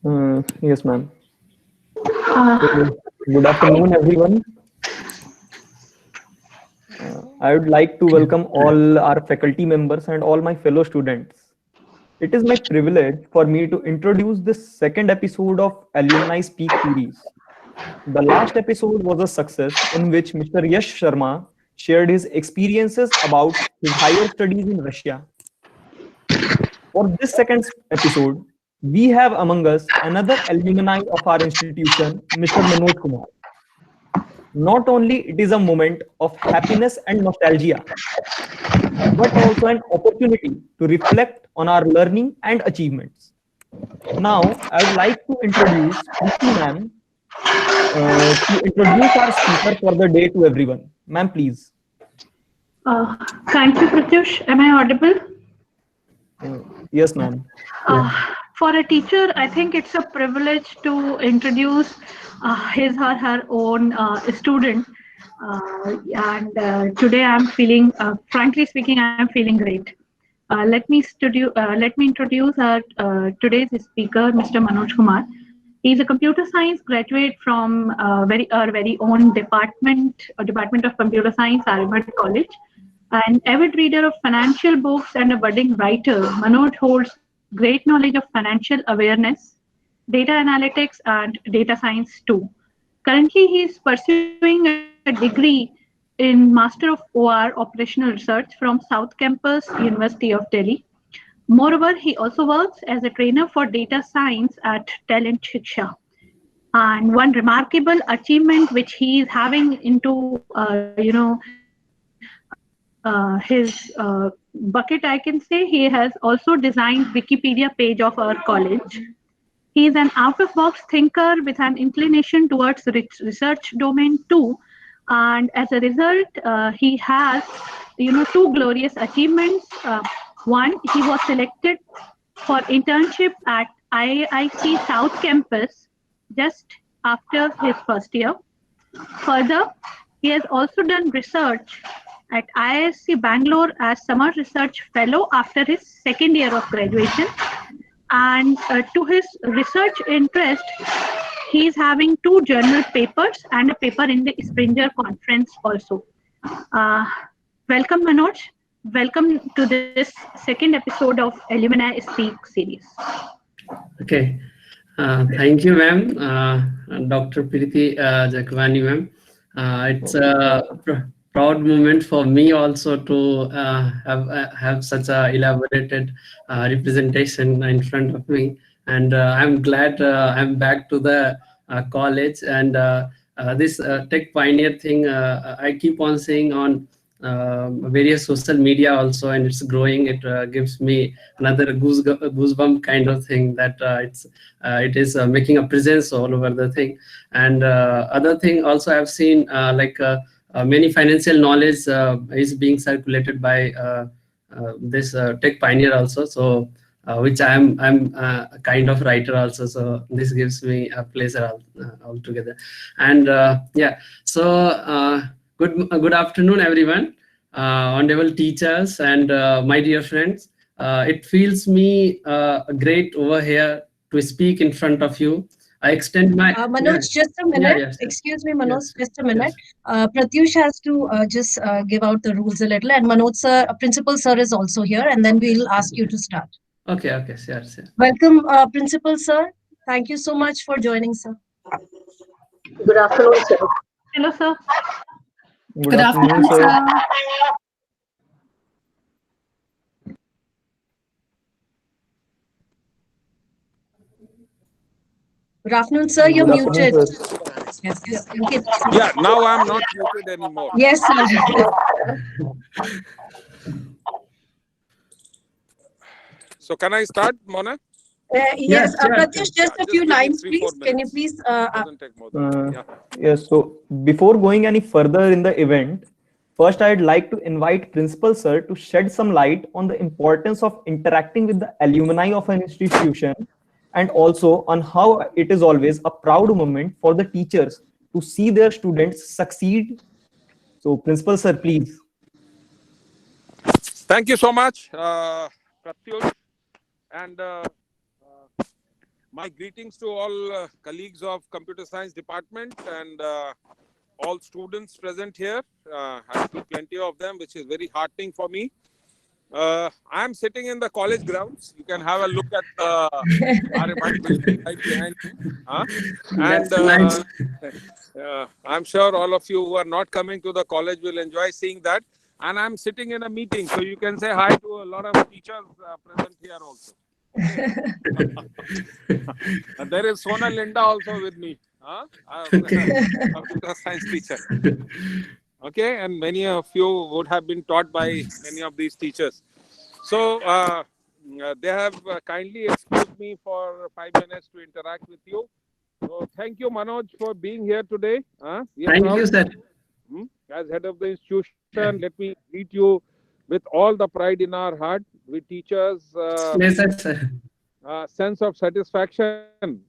Yes, ma'am. So, Uh, good afternoon, everyone. I would like to welcome all our faculty members and all my fellow students. It is my privilege for me to introduce this second episode of Alumni Speak series. The last episode was a success in which Mr. Yash Sharma shared his experiences about his higher studies in Russia. For this second episode, we have among us another alumni of our institution, Mr. Manoj Kumar. Not only it is a moment of happiness and nostalgia, but also an opportunity to reflect on our learning and achievements. Now, I would like to introduce Preeti ma'am to introduce our speaker for the day to everyone. Ma'am, please. Thank you, Pratyush. Am I audible? Yes, ma'am. Uh, for a teacher, I think it's a privilege to introduce his or her own student. And today I'm feeling, frankly speaking, I'm feeling great. Let me introduce our today's speaker, Mr. Manoj Kumar. He's a computer science graduate from our very own Department of Computer Science, Aryabhatta College. An avid reader of financial books and a budding writer, Manoj holds great knowledge of financial awareness, data analytics, and data science too. Currently, he is pursuing a degree in Master of OR Operational Research from South Campus, University of Delhi. Moreover, he also works as a trainer for data science at Talent Shiksha. And one remarkable achievement which he is having into his bucket, I can say he has also designed Wikipedia page of our college. He is an out-of-box thinker with an inclination towards research domain too, and as a result, he has, two glorious achievements. One, he was selected for internship at IIC South Campus just after his first year. Further, he has also done research at IISc Bangalore as summer research fellow after his second year of graduation. And to his research interest, he is having two journal papers and a paper in the Springer conference also. Uh, Welcome, Manoj. Welcome to this second episode of Alumni Speak series. Okay. Thank you, ma'am. Dr. Preeti Jakwani, ma'am. It's a proud moment for me also to have such a elaborated representation in front of me, and I'm glad I'm back to the college, and this tech pioneer thing I keep on saying on various social media also, and it's growing. It gives me another goosebump kind of thing that it is making a presence all over the thing. And other thing also I've seen many financial knowledge is being circulated by this tech pioneer also. So which I'm a kind of writer also, so this gives me a pleasure altogether. And yeah, so good afternoon, everyone, honorable teachers, and my dear friends. It feels me great over here to speak in front of you. I extend my Manoj, just a minute. yes, Excuse me, Manoj, yes, just a minute. yes. Pratyush has to just give out the rules a little. And Manoj sir, Principal sir is also here. And then we'll ask you to start. Okay, sure. Welcome, Principal sir. Thank you so much for joining, sir. Good afternoon, sir. Hello, sir. Good afternoon, sir. Good afternoon, sir. You're Good afternoon, muted. sir. Yes. Okay. Yeah, now I'm not muted anymore. Yes, sir. So can I start, Mona? Yes, sure. Pratyush, just a few give me lines, 3-4 please. Can you minutes. please? Doesn't take more than yeah. Yes, so before going any further in the event, first I'd like to invite Principal Sir to shed some light on the importance of interacting with the alumni of an institution, and also on how it is always a proud moment for the teachers to see their students succeed. So, Principal Sir, please. Thank you so much, Pratyush. And My greetings to all colleagues of Computer Science Department and all students present here. I see plenty of them, which is very heartening for me. I am sitting in the college grounds. You can have a look at Aryabhatta building right behind me. And That's nice. I'm sure all of you who are not coming to the college will enjoy seeing that. And I'm sitting in a meeting, so you can say hi to a lot of teachers present here also. And there is Sona Linda also with me, computer science teacher. Okay, and many of you would have been taught by many of these teachers. So they have kindly excused me for 5 minutes to interact with you. So thank you, Manoj, for being here today. Thank you, sir. As head of the institution, let me greet you with all the pride in our heart. We teachers, Pleasure, sir. sense of satisfaction.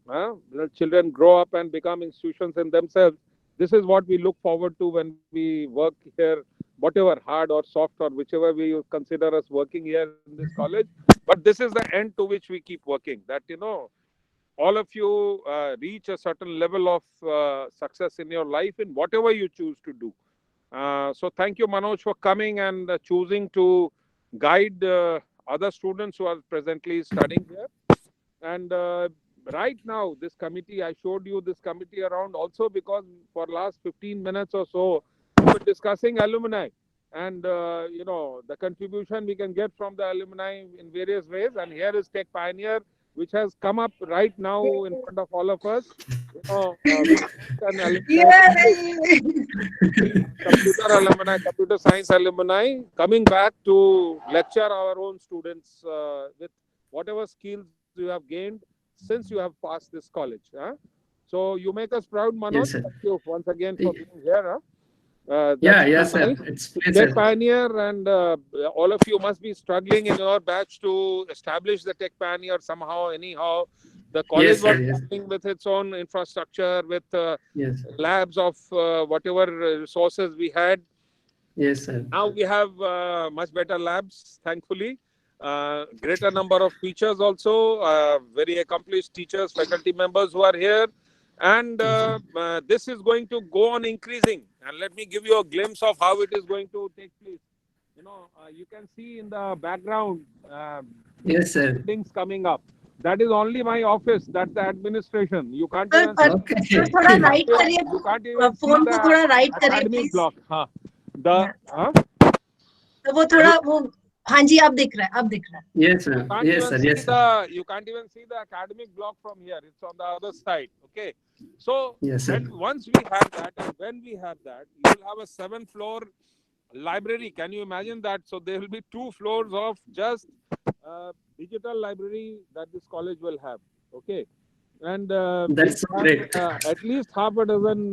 The children grow up and become institutions in themselves. This is what we look forward to when we work here, whatever hard or soft or whichever we consider us working here in this college. But this is the end to which we keep working. That, all of you reach a certain level of success in your life in whatever you choose to do. So thank you, Manoj, for coming and choosing to guide other students who are presently studying here. And right now, this committee, I showed you this committee around also because for last 15 minutes or so, we were discussing alumni and, the contribution we can get from the alumni in various ways. And here is Tech Pioneer, which has come up right now in front of all of us. Computer alumni, computer science alumni, coming back to lecture our own students with whatever skills you have gained since you have passed this college. So you make us proud, Manoj. Yes, sir. Thank you once again for being here. Yes, nice. sir. It's Tech pleasure. Pioneer, and all of you must be struggling in your batch to establish the Tech Pioneer somehow, anyhow. The college Yes, sir, was yes. starting with its own infrastructure, with Yes. labs of whatever resources we had. Yes, sir. Now we have much better labs, thankfully. Greater number of teachers also, very accomplished teachers, faculty members who are here. And this is going to go on increasing. And let me give you a glimpse of how it is going to take place. You can see in the background Yes, sir. things coming up. That is only my office. That's the administration. You can't Sir, even Okay. sir, थोड़ा right you करिए, can't even see phone को थोड़ा right the करिए, academic please. block. तो वो थोड़ा वो, हाँ जी, अब दिख रहा है, अब दिख रहा है. Yes, sir. Can't Yes, even sir. see Yes, sir. you can't even see the academic block from here. It's on the other side. Okay. So Yes, sir. once we have that, and when we have that, you will have a 7th floor library. Can you imagine that? So there will be 2 floors of just digital library that this college will have. Okay. And That's so great. at least half a dozen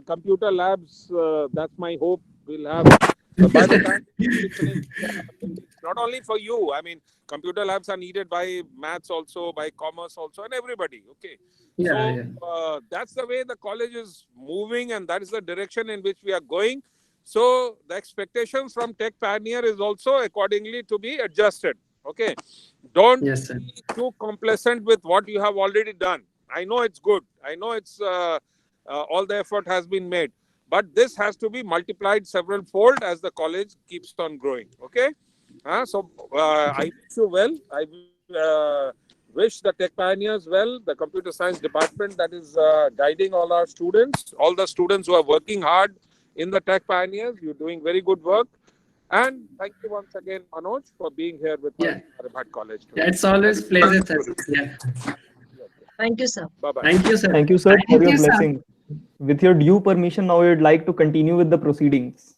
computer labs. That's my hope. We'll have by the time we finish, not only for you. I mean, computer labs are needed by maths also, by commerce also, and everybody. Okay. Yeah, So that's the way the college is moving, and that is the direction in which we are going. So the expectations from Tech Pioneer is also accordingly to be adjusted. Okay. Don't Yes, sir. be too complacent with what you have already done. I know it's good. I know it's all the effort has been made. But this has to be multiplied several fold as the college keeps on growing. Okay. So I wish you well. I wish the Tech Pioneers well, the computer science department that is guiding all our students, all the students who are working hard in the Tech Pioneers. You're doing very good work. And thank you once again, Manoj, for being here with us at Aryabhatta College today. Yeah, it's always pleasure, sir. Yeah. Thank you, sir. Bye-bye. Thank you, sir. Thank you, sir, for Thank your you, sir. blessing. With your due permission, now I would like to continue with the proceedings.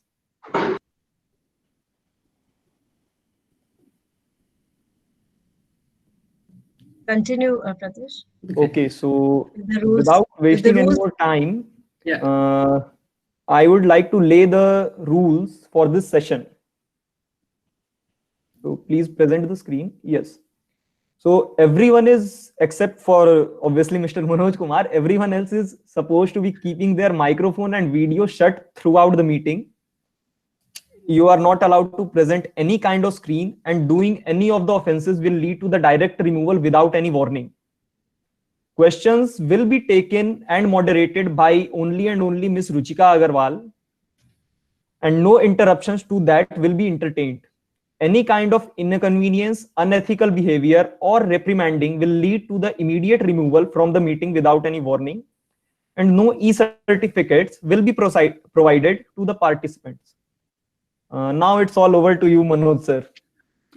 Continue, Pratish. Okay, so The rules, without wasting any rules- more time, Yeah. I would like to lay the rules for this session. So please present the screen. Yes. So everyone is, except for obviously Mr. Manoj Kumar, everyone else is supposed to be keeping their microphone and video shut throughout the meeting. You are not allowed to present any kind of screen, and doing any of the offenses will lead to the direct removal without any warning. Questions will be taken and moderated by only and only Miss Ruchika Agarwal, and no interruptions to that will be entertained. Any kind of inconvenience, unethical behavior, or reprimanding will lead to the immediate removal from the meeting without any warning, and no e-certificates will be provided to the participants. Now it's all over to you, Manoj sir.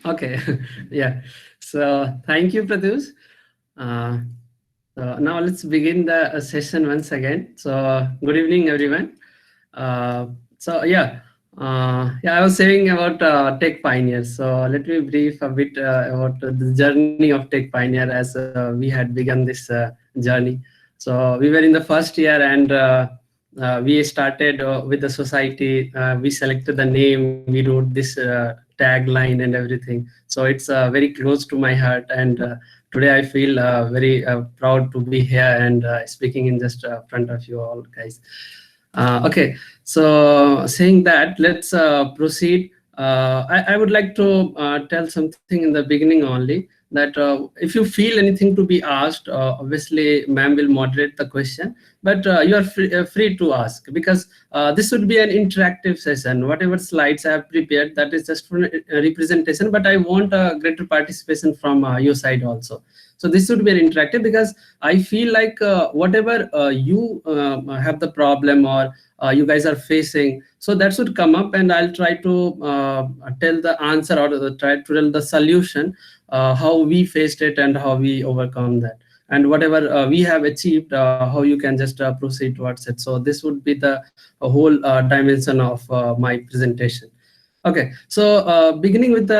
Okay, yeah. So thank you, Pratyush. So now let's begin the session once again. So good evening, everyone. So I was saying about Tech Pioneers. So let me brief a bit about the journey of Tech Pioneer as we had begun this journey. So we were in the first year, and we started with the society. We selected the name. We wrote this tagline and everything. So it's very close to my heart, and today I feel very proud to be here and speaking in just front of you all, guys. Okay, so saying that, let's proceed. I would like to tell something in the beginning only, that if you feel anything to be asked, obviously ma'am will moderate the question, but you are free to ask, because this would be an interactive session. Whatever slides I have prepared, that is just for a representation, but I want a greater participation from your side also. So this would be an interactive, because I feel like whatever you have the problem, or you guys are facing, so that should come up, and I'll try to tell the answer, or try to tell the solution, how we faced it and how we overcome that, and whatever we have achieved, how you can just proceed towards it. So this would be the whole dimension of my presentation. Okay, so beginning with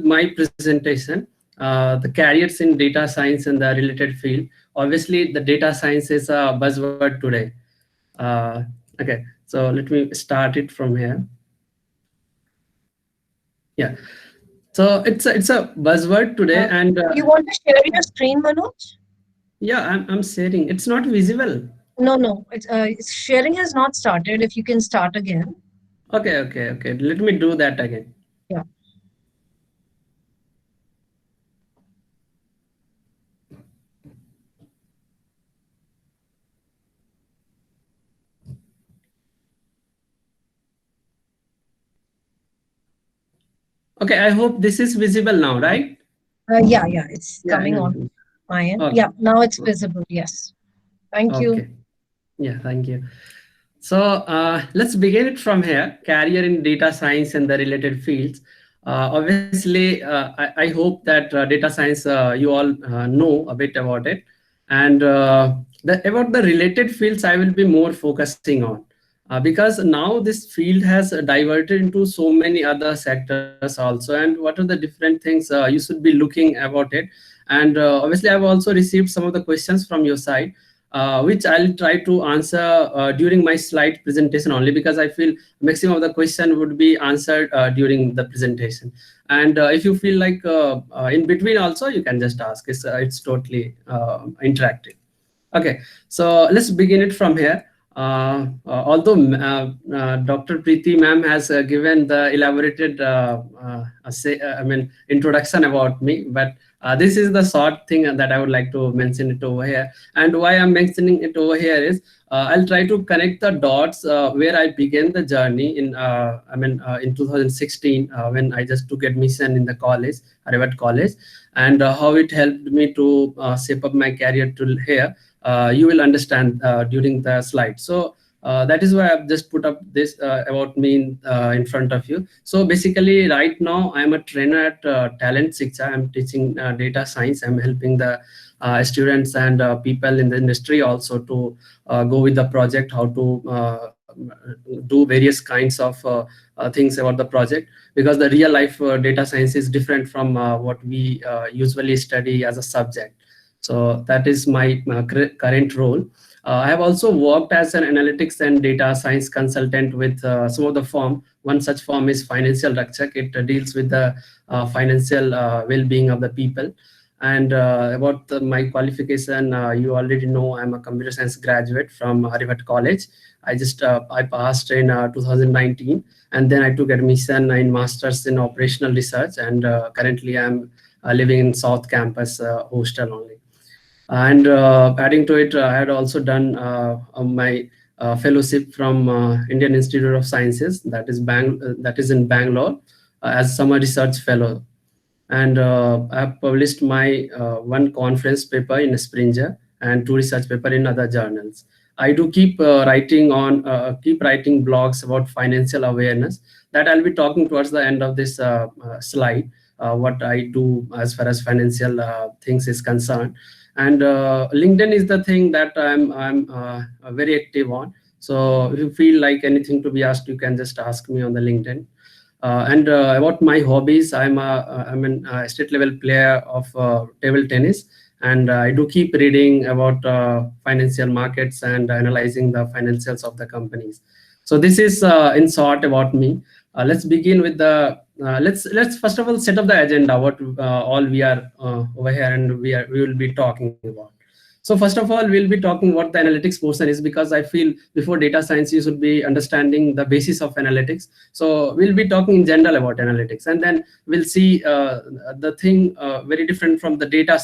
my presentation, the careers in data science and the related field. Obviously, the data science is a buzzword today. Okay, so let me start it from here. Yeah, so it's a buzzword today, and you want to share your screen, Manoj? yeah, I'm sharing. It's not visible. No, it's sharing has not started. If you can start again. Okay. Let me do that again. Yeah. Okay, I hope this is visible now, right? Yeah, it's coming on my end. Okay. Yeah, now it's visible. Yes. Thank you. Okay. Yeah, thank you. So let's begin it from here. Career in data science and the related fields. Obviously, I hope that data science, you all know a bit about it. And about the related fields, I will be more focusing on. Because now this field has diverted into so many other sectors also. And what are the different things you should be looking about it. And obviously, I've also received some of the questions from your side, which I'll try to answer during my slide presentation only, because I feel maximum of the question would be answered during the presentation. And if you feel like in between also, you can just ask. It's totally interactive. Okay, so let's begin it from here. Although Dr. Preeti ma'am has given the elaborated introduction about me, but this is the short thing that I would like to mention it over here. And why I'm mentioning it over here is I'll try to connect the dots where I began the journey in 2016 when I just took admission in the college, Aryabhatta college, and how it helped me to shape up my career to here. You will understand during the slide. So that is why I've just put up this about me in front of you. So basically, right now I'm a trainer at Talent Shiksha. I'm teaching data science. I'm helping the students and people in the industry also to go with the project, how to do various kinds of things about the project, because the real life data science is different from what we usually study as a subject. So that is my current role. I have also worked as an analytics and data science consultant with some of the firm. One such firm is Financial Rakshak. It deals with the financial well-being of the people. And about my qualification, you already know I'm a computer science graduate from Aryabhatta College. I passed in 2019, and then I took admission in Masters in Operational Research, and currently I'm living in South Campus hostel only. And adding to it, I had also done my fellowship from Indian Institute of Sciences, that is in Bangalore, as summer research fellow. And I have published my one conference paper in Springer and two research paper in other journals. I do keep keep writing blogs about financial awareness, that I'll be talking towards the end of this slide. What I do as far as financial things is concerned, and LinkedIn is the thing that I'm very active on. So if you feel like anything to be asked, you can just ask me on the LinkedIn. And about my hobbies, I'm an state level player of table tennis, and I do keep reading about financial markets and analyzing the financials of the companies. So this is in short about me. Let's begin with the let's first of all set up the agenda. What all we are over here, and we will be talking about. So first of all, we'll be talking what the analytics portion is, because I feel before data science you should be understanding the basis of analytics. So we'll be talking in general about analytics, and then we'll see the thing very different from the data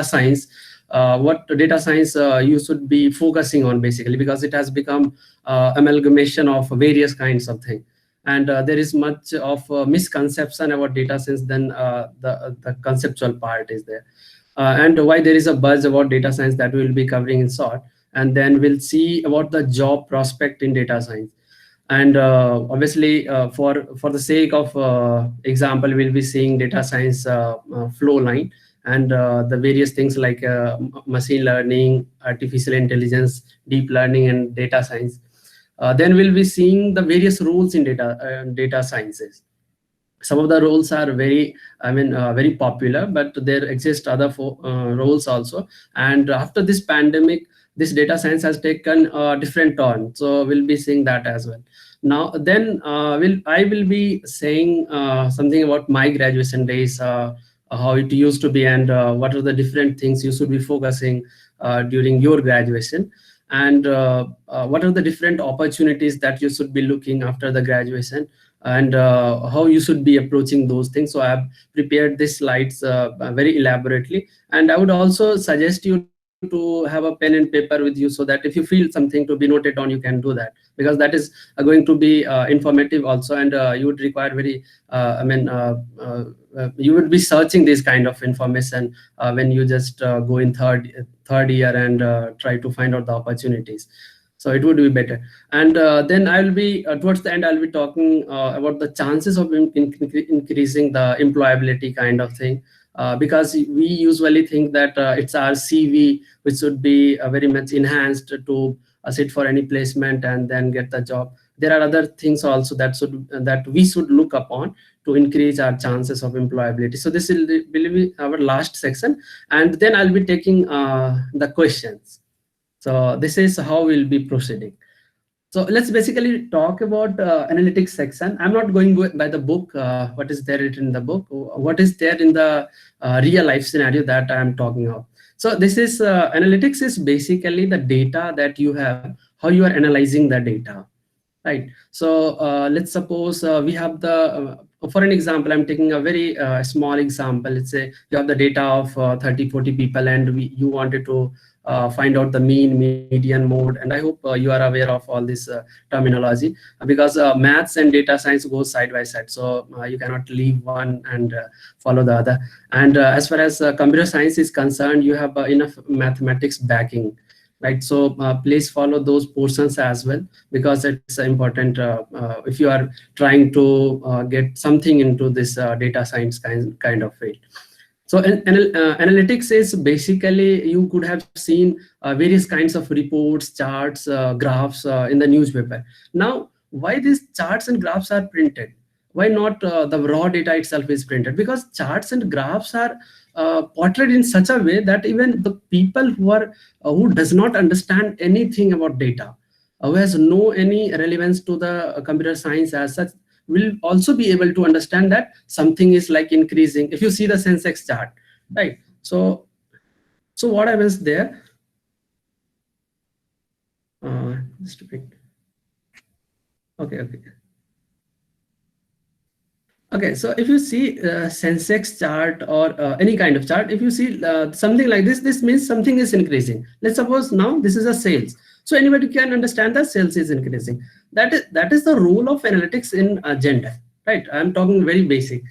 science. What data science you should be focusing on, basically, because it has become amalgamation of various kinds of things, and there is much of misconception about data science than the conceptual part is there. And why there is a buzz about data science, that we'll be covering in short. And then we'll see about the job prospect in data science. And obviously, for the sake of example, we'll be seeing data science flow line, and the various things like machine learning, artificial intelligence, deep learning, and data science. Then we'll be seeing the various roles in data sciences. Some of the roles are very popular, but there exist other roles also. And after this pandemic, this data science has taken a different turn, so we'll be seeing that as well. Now then, I will be saying something about my graduation days, how it used to be, and what are the different things you should be focusing during your graduation, and what are the different opportunities that you should be looking after the graduation, and how you should be approaching those things. So I have prepared these slides very elaborately, and I would also suggest you to have a pen and paper with you, so that if you feel something to be noted on, you can do that, because that is going to be informative also. And you would require very you would be searching this kind of information when you just go in third year and try to find out the opportunities. So it would be better. And then I'll be towards the end, I'll be talking about the chances of increasing the employability kind of thing, because we usually think that it's our CV which should be very much enhanced to sit for any placement and then get the job. There are other things also that we should look upon to increase our chances of employability. So this will be our last section, and then I'll be taking the questions. So this is how we'll be proceeding. So let's basically talk about analytics section. I'm not going by the book, what is there written in the book, what is there in the real life scenario that I'm talking of. So this is analytics is basically the data that you have, how you are analyzing the data, right? So let's suppose we have for an example, I'm taking a very small example. Let's say you have the data of 30-40 people, and you wanted to find out the mean, median, mode, and I hope you are aware of all this terminology, because maths and data science goes side by side, so you cannot leave one and follow the other. And as far as computer science is concerned, you have enough mathematics backing, right? So please follow those portions as well, because it's important if you are trying to get something into this data science kind of field. So analytics is basically, you could have seen various kinds of reports, charts, graphs in the newspaper. Now, why these charts and graphs are printed? Why not the raw data itself is printed? Because charts and graphs are portrayed in such a way that even the people who does not understand anything about data, who has no any relevance to the computer science as such, will also be able to understand that something is like increasing. If you see the Sensex chart, right? So what happens there? Just a bit. Okay. Okay, so if you see Sensex chart or any kind of chart, if you see something like this means something is increasing. Let's suppose now this is a sales. So anybody can understand that sales is increasing. That is the role of analytics in agenda, right? I'm talking very basic.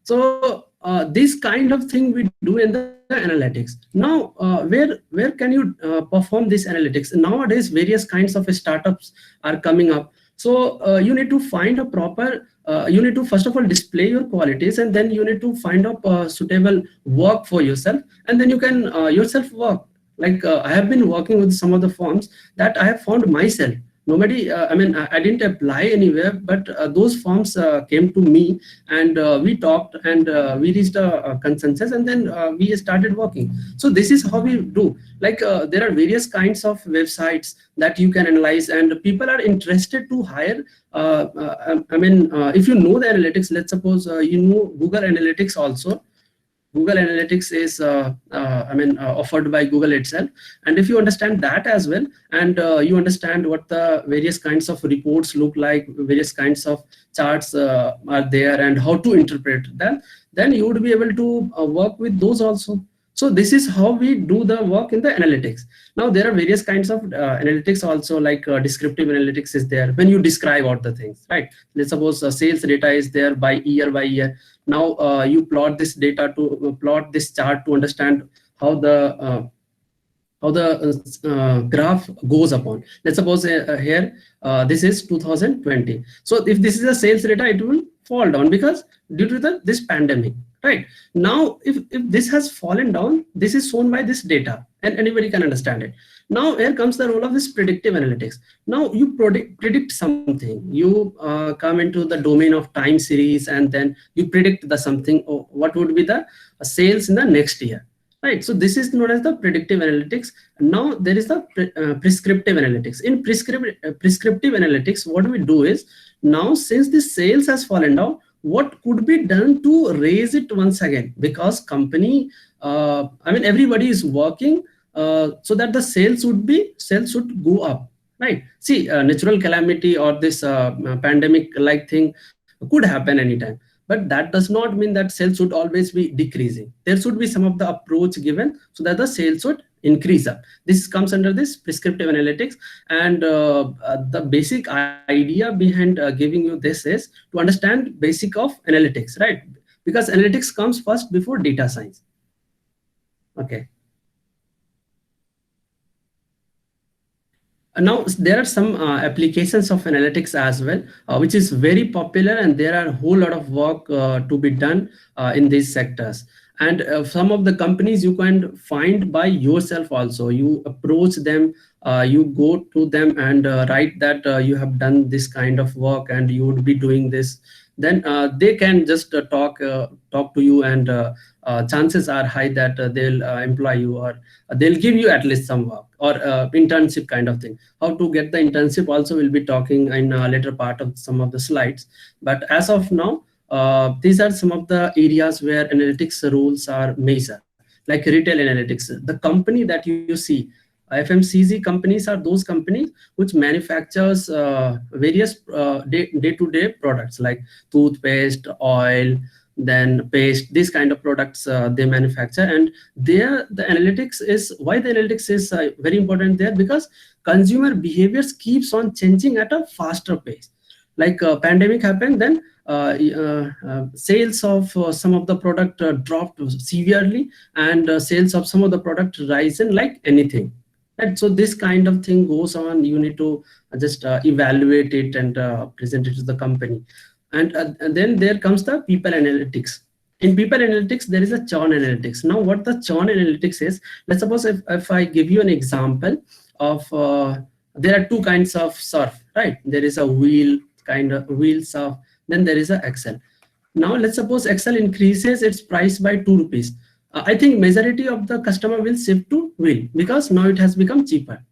So this kind of thing we do in the analytics. Now, where can you perform this analytics? Nowadays, various kinds of startups are coming up. So you need to find a proper. You need to first of all display your qualities, and then you need to find out suitable work for yourself, and then you can yourself work. Like I have been working with some of the firms that I have found myself. Nobody, I didn't apply anywhere, but those firms came to me, and we talked, and we reached a consensus, and then we started working. So this is how we do. Like there are various kinds of websites that you can analyze, and people are interested to hire. If you know the analytics, let's suppose you know Google Analytics also. Google Analytics is offered by Google itself, and if you understand that as well, and you understand what the various kinds of reports look like, various kinds of charts are there, and how to interpret them, then you would be able to work with those also. So this is how we do the work in the analytics. Now there are various kinds of analytics also, like descriptive analytics is there when you describe out the things, right? Let's suppose sales data is there by year. Now you plot this data to plot this chart to understand how the graph goes upon. Let's suppose here this is 2020. So if this is a sales data, it will fall down because due to this pandemic, right? Now if this has fallen down, this is shown by this data, and anybody can understand it. Now here comes the role of this predictive analytics. Now you predict something. You come into the domain of time series, and then you predict the something, or what would be the sales in the next year. Right, so this is known as the predictive analytics. Now there is the prescriptive analytics. In prescriptive analytics, what we do is, now since the sales has fallen down, what could be done to raise it once again? Because company, everybody is working so that the sales should go up, right? See, natural calamity or this pandemic like thing could happen anytime. But that does not mean that sales should always be decreasing. There should be some of the approach given so that the sales should increase up. This comes under this prescriptive analytics, and the basic idea behind giving you this is to understand basic of analytics, right? Because analytics comes first before data science. Okay. Now there are some applications of analytics as well, which is very popular, and there are a whole lot of work to be done in these sectors. And some of the companies you can find by yourself also. You approach them, you go to them and write that you have done this kind of work and you would be doing this. Then they can just talk to you, and chances are high that they'll employ you, or they'll give you at least some work, or internship kind of thing. How to get the internship also we'll be talking in a later part of some of the slides. But as of now, these are some of the areas where analytics rules are major, like retail analytics. The company that you see, FMCG companies are those companies which manufactures various day-to-day products like toothpaste, oil, then paste, these kind of products they manufacture. And there the analytics is, why the analytics is very important there, because consumer behaviors keeps on changing at a faster pace. Like pandemic happened, then sales of some of the product dropped severely, and sales of some of the product risen like anything. And so this kind of thing goes on. You need to just evaluate it and present it to the company. And then there comes the people analytics. In people analytics, there is a churn analytics. Now, what the churn analytics is, let's suppose if I give you an example of, there are two kinds of surf, right? There is a wheel kind of wheel surf, then there is a Excel. Now, let's suppose Excel increases its price by 2 rupees. I think majority of the customer will shift to wheel because now it has become cheaper,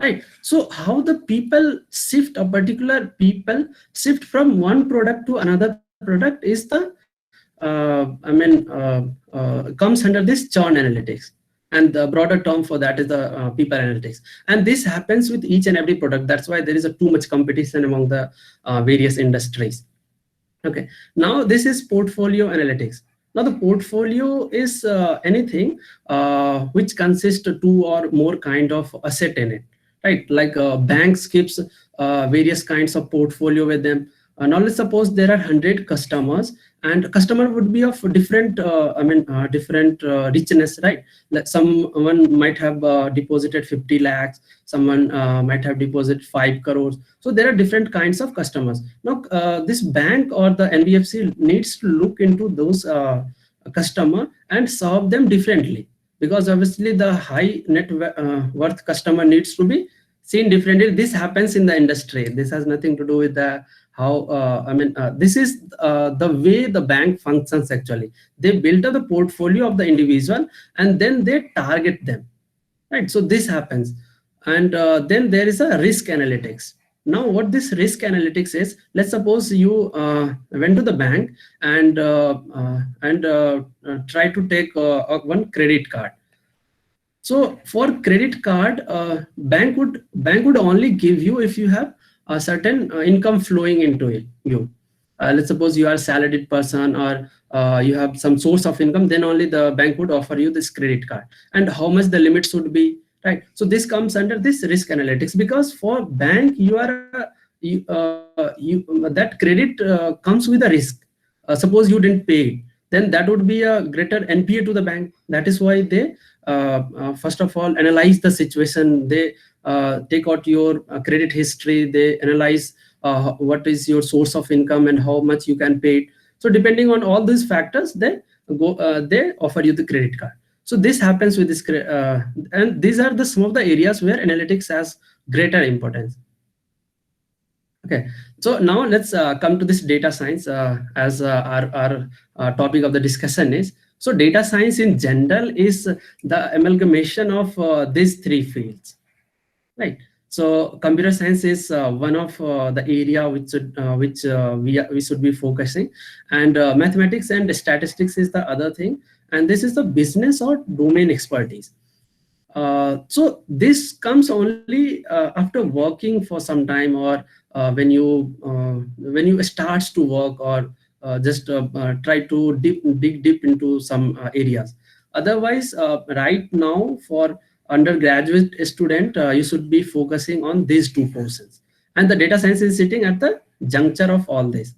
right? So how the people shift, a particular people shift from one product to another product is the comes under this churn analytics, and the broader term for that is the people analytics. And this happens with each and every product. That's why there is a too much competition among the various industries. Okay, now this is portfolio analytics. Now the portfolio is anything which consists of two or more kind of asset in it, right? Like banks keeps various kinds of portfolio with them. Now let's suppose there are 100 customers, and customer would be of different, different richness, right? Like someone might have deposited 50 lakhs, someone might have deposited 5 crores. So there are different kinds of customers. Now this bank or the NBFC needs to look into those customer and serve them differently, because obviously the high net worth customer needs to be seen differently. This happens in the industry. This has nothing to do with the how this is the way the bank functions. Actually, they build up the portfolio of the individual and then they target them, right? So this happens. And then there is a risk analytics. Now what this risk analytics is, let's suppose you went to the bank and try to take one credit card. So for credit card, bank would only give you if you have a certain income flowing into it. Let's suppose you are a salaried person, or you have some source of income, then only the bank would offer you this credit card, and how much the limits would be, right? So this comes under this risk analytics, because for bank that credit comes with a risk. Suppose you didn't pay it, then that would be a greater NPA to the bank. That is why they first of all analyze the situation. They take out your credit history, they analyze what is your source of income and how much you can pay it. So depending on all these factors, they offer you the credit card. So this happens with this and these are the some of the areas where analytics has greater importance. Okay, so now let's come to this data science as our topic of the discussion is. So data science in general is the amalgamation of these three fields, right? So computer science is one of the area which we should be focusing, and mathematics and statistics is the other thing, and this is the business or domain expertise. So this comes only after working for some time, or when you starts to work, or just try to dig deep into some areas. Otherwise, right now for undergraduate student, you should be focusing on these two portions, and the data science is sitting at the juncture of all this.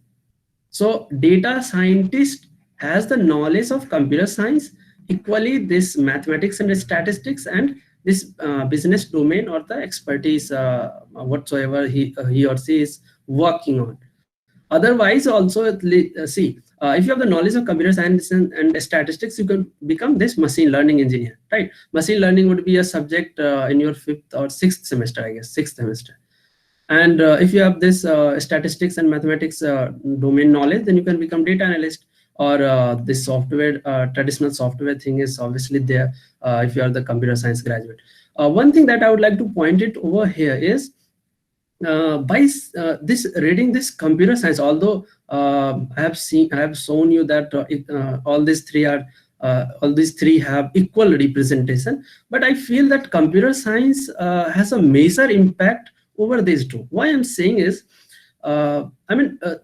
So data scientist has the knowledge of computer science, equally this mathematics and statistics, and this business domain or the expertise whatsoever he or she is working on. Otherwise also, see, if you have the knowledge of computer science and statistics, you can become this machine learning engineer, right? Machine learning would be a subject in your 5th or 6th semester, I guess 6th semester. And if you have this statistics and mathematics domain knowledge, then you can become data analyst, or this software traditional software thing is obviously there if you are the computer science graduate. One thing that I would like to point it over here is by this reading this computer science, although I have shown you that all these three have equal representation, but I feel that computer science has a major impact over these two. Why I'm saying is,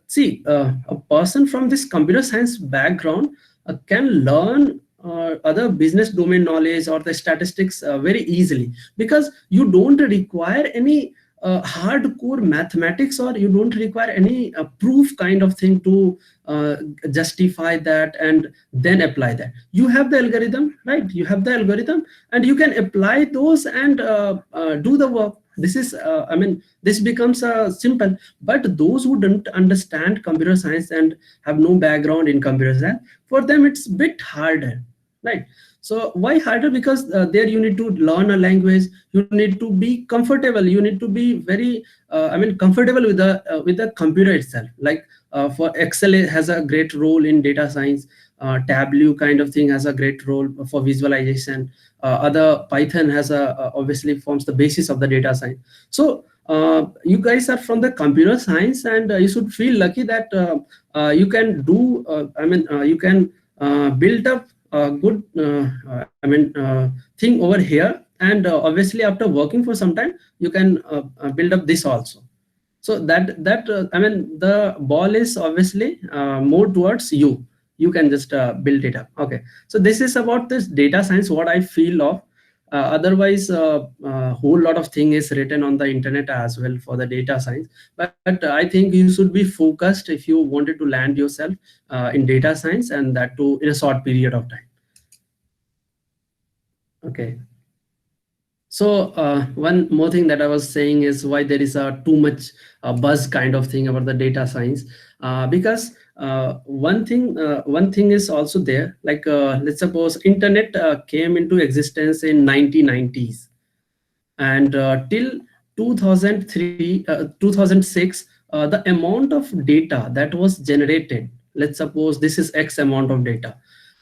see, a person from this computer science background can learn other business domain knowledge or the statistics very easily, because you don't require any hardcore mathematics, or you don't require any proof kind of thing to justify that and then apply that. You have the algorithm, right? You have the algorithm and you can apply those and do the work. This is this becomes simple. But those who don't understand computer science and have no background in computer science, for them it's a bit harder, right? So why harder? Because there you need to learn a language, you need to be comfortable, you need to be very comfortable with the computer itself. Like for Excel, it has a great role in data science. Tableau kind of thing has a great role for visualization. Other Python has obviously forms the basis of the data science. So you guys are from the computer science, and you should feel lucky that you can do you can build up a good thing over here, and obviously after working for some time you can build up this also. So I mean, the ball is obviously more towards you. You can just build it up. Okay, so this is about this data science, what I feel of. Otherwise, a whole lot of thing is written on the internet as well for the data science. But I think you should be focused if you wanted to land yourself in data science, and that too in a short period of time. Okay. So one more thing that I was saying is why there is a too much buzz kind of thing about the data science, because one thing is also there. Like let's suppose internet came into existence in 1990s, and till 2006, the amount of data that was generated, let's suppose this is X amount of data,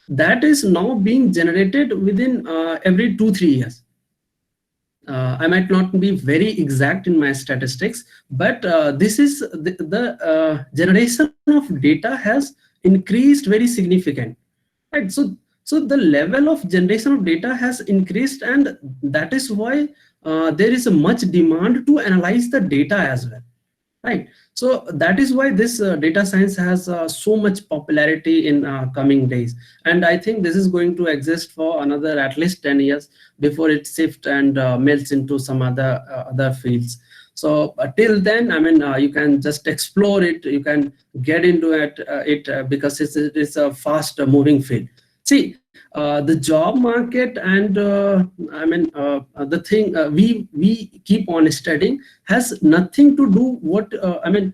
that is now being generated within every 2-3 years. I might not be very exact in my statistics, but this is the generation of data has increased very significant, right? So the level of generation of data has increased, and that is why there is a much demand to analyze the data as well, right? So that is why this data science has so much popularity in coming days, and I think this is going to exist for another at least 10 years before it shifts and melts into some other fields. So till then, I mean, you can just explore it, you can get into it because it's a fast moving field. See, the job market and I mean the thing we keep on studying has nothing to do what I mean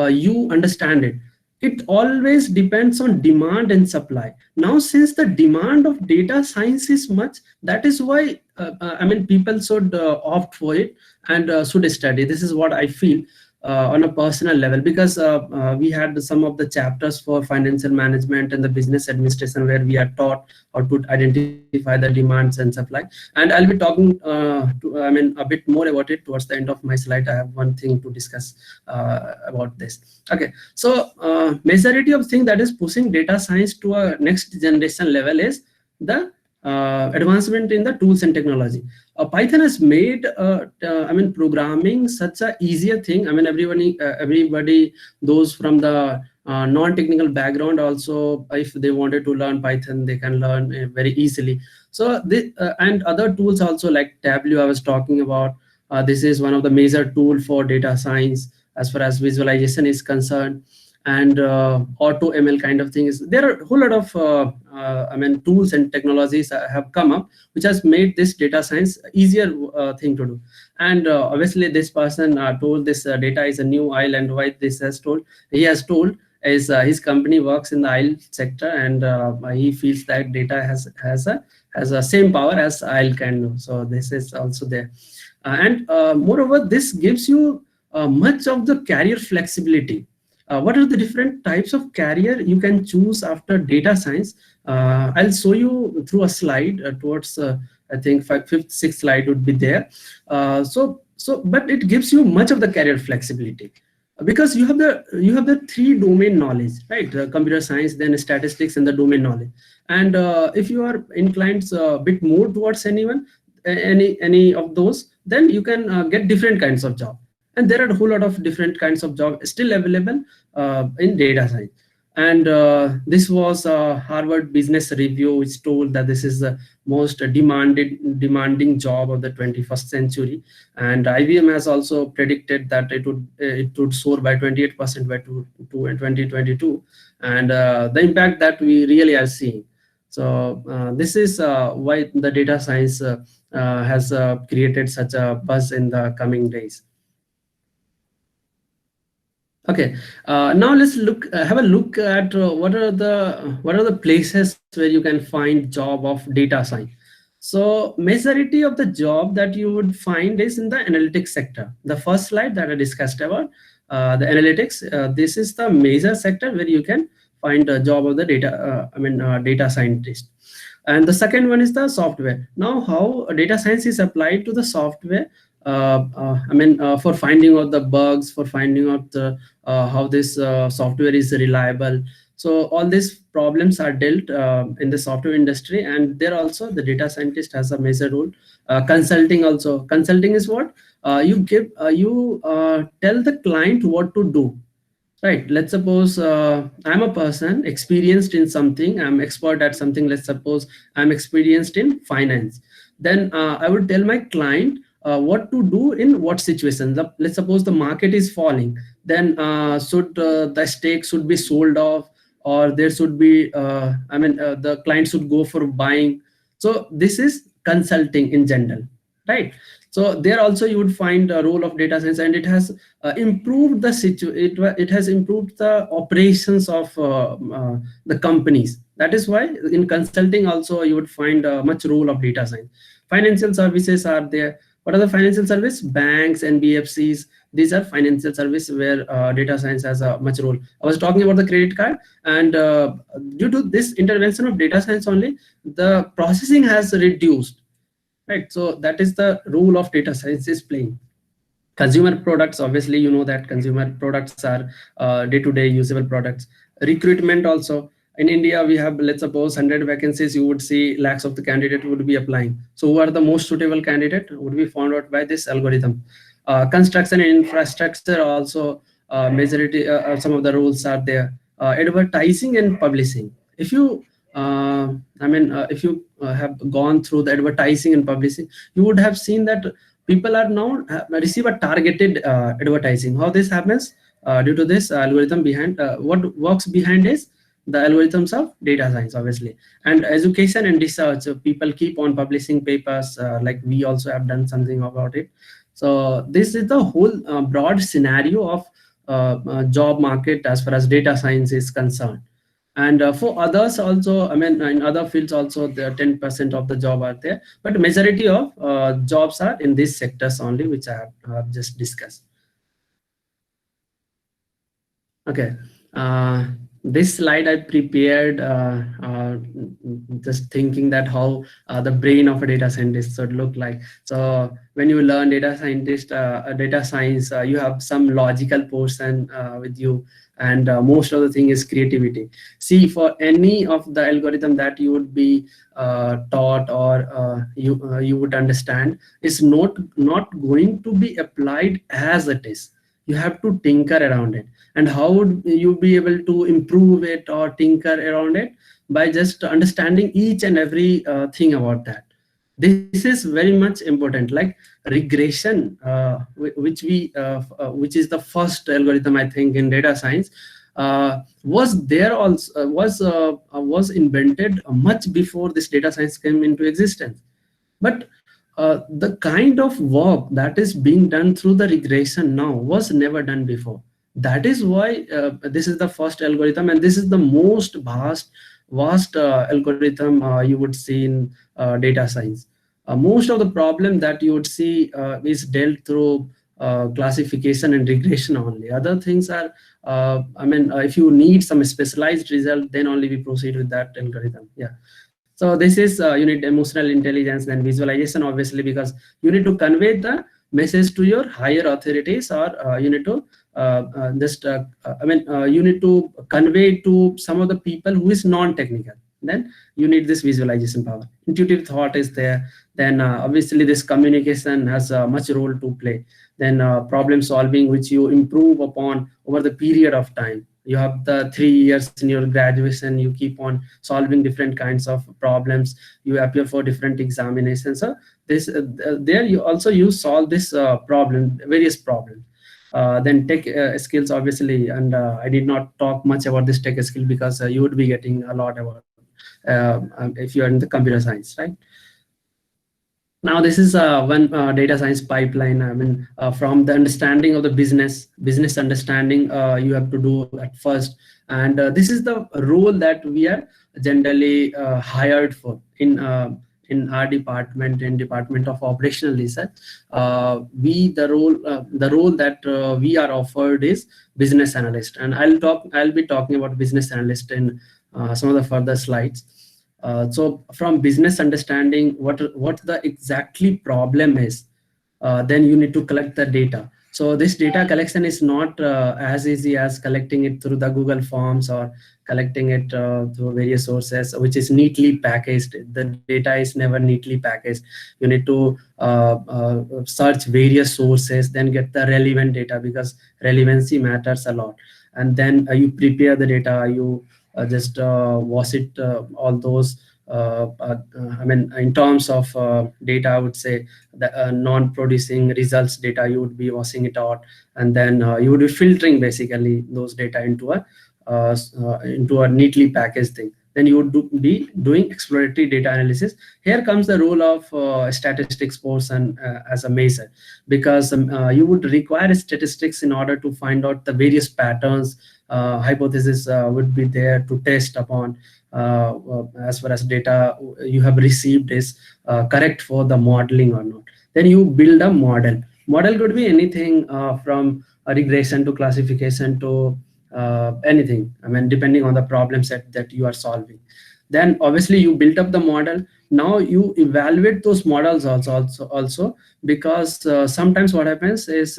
you understand it. It always depends on demand and supply. Now, since the demand of data science is much, that is why I mean people should opt for it and should study. This is what I feel on a personal level, because we had some of the chapters for financial management and the business administration where we are taught how to identify the demands and supply. And I'll be talking I mean a bit more about it towards the end of my slide. I have one thing to discuss about this. Okay, so majority of thing that is pushing data science to a next generation level is the advancement in the tools and technology. Python has made I mean programming such a easier thing. I mean everybody those from the non-technical background also, if they wanted to learn Python, they can learn very easily. So this and other tools also like Tableau I was talking about. This is one of the major tool for data science as far as visualization is concerned, and auto ML kind of things. There are a whole lot of I mean tools and technologies have come up which has made this data science easier thing to do. And obviously this person told this data is a new aisle, and why this he has told is his company works in the aisle sector, and he feels that data has a same power as aisle can do. So this is also there. And moreover, this gives you much of the career flexibility. What are the different types of career you can choose after data science? I'll show you through a slide towards I think fifth, sixth slide would be there. But it gives you much of the career flexibility because you have the three domain knowledge, right? Computer science, then statistics, and the domain knowledge. And if you are inclined a bit more towards any of those, then you can get different kinds of job. And there are a whole lot of different kinds of jobs still available in data science. And this was a Harvard Business Review which told that this is the most demanding job of the 21st century. And IBM has also predicted that it would soar by 28% by 2022, and the impact that we really are seeing. So this is why the data science has created such a buzz in the coming days. Okay, now let's have a look at what are the places where you can find job of data science. So majority of the job that you would find is in the analytics sector. The first slide that I discussed about the analytics, this is the major sector where you can find a job of the data scientist. And the second one is the software. Now, how data science is applied to the software? For finding out the bugs, for finding out how this software is reliable. So all these problems are dealt in the software industry, and there also the data scientist has a major role. Consulting also. Consulting is what you tell the client what to do. Right. Let's suppose I'm a person experienced in something. I'm expert at something. Let's suppose I'm experienced in finance. Then I would tell my client what to do in what situation. Let's suppose the market is falling. Then should the stake should be sold off, or there should be. The client should go for buying. So this is consulting in general, right? So there also you would find a role of data science, and it has improved the it has improved the operations of the companies. That is why in consulting also you would find much role of data science. Financial services are there. What are the financial service? Banks, NBFCs. These are financial service where data science has a much role. I was talking about the credit card, and due to this intervention of data science only, the processing has reduced. Right. So that is the role of data science is playing. Consumer products, obviously you know that consumer products are day-to-day usable products. Recruitment also. In India we have, let's suppose, 100 vacancies. You would see lakhs of the candidate would be applying. So who are the most suitable candidate would be found out by this algorithm. Construction and infrastructure also, majority some of the rules are there. Advertising and publishing. If you if you have gone through the advertising and publishing, you would have seen that people are now receive a targeted advertising. How this happens? Due to this algorithm behind, what works behind is the algorithms of data science, obviously. And education and research, people keep on publishing papers, like we also have done something about it. So this is the whole broad scenario of job market as far as data science is concerned. And for others also, in other fields also, the 10% of the job are there, but majority of jobs are in these sectors only, which I have just discussed. Okay. This slide I prepared just thinking that how the brain of a data scientist should look like. So when you learn data science, you have some logical portion with you, and most of the thing is creativity. See, for any of the algorithm that you would be taught, or you would understand, is not going to be applied as it is. You have to tinker around it. And how would you be able to improve it or tinker around it? By just understanding each and every thing about that. This is very much important. Like regression, which is the first algorithm, I think, in data science, was there also was invented much before this data science came into existence. But the kind of work that is being done through the regression now was never done before. That is why this is the first algorithm, and this is the most vast algorithm you would see in data science. Most of the problem that you would see is dealt through classification and regression only. Other things are, if you need some specialized result, then only we proceed with that algorithm. Yeah. So this is you need emotional intelligence, then visualization, obviously, because you need to convey the message to your higher authorities, or you need to you need to convey to some of the people who is non-technical. Then you need this visualization power. Intuitive thought is there. Then obviously this communication has a much role to play. Then problem solving, which you improve upon over the period of time. You have the 3 years in your graduation, you keep on solving different kinds of problems, you appear for different examinations. So this there you solve this various problems. Then tech skills, obviously, and I did not talk much about this tech skill, because you would be getting a lot about if you are in the computer science, right? Now this is one data science pipeline. From the understanding of the business understanding, you have to do at first, and this is the role that we are generally hired for in our department, in Department of Operational Research. The role that we are offered is business analyst, and I'll be talking about business analyst in some of the further slides. So from business understanding what the exactly problem is, then you need to collect the data. So this data collection is not as easy as collecting it through the Google Forms or collecting it through various sources, which is neatly packaged. The data is never neatly packaged. You need to search various sources, then get the relevant data, because relevancy matters a lot. And then you prepare the data, you just wash it, all those I mean, in terms of data, I would say the non-producing results data, you would be washing it out, and then you would be filtering basically those data into a neatly packaged thing. Then you would be doing exploratory data analysis. Here comes the role of statistics portion as a measure, because you would require statistics in order to find out the various patterns. Hypothesis would be there to test upon as far as data you have received is correct for the modeling or not. Then you build a model. Model could be anything from a regression to classification to anything. I mean, depending on the problem set that you are solving. Then obviously you built up the model. Now you evaluate those models also, because sometimes what happens is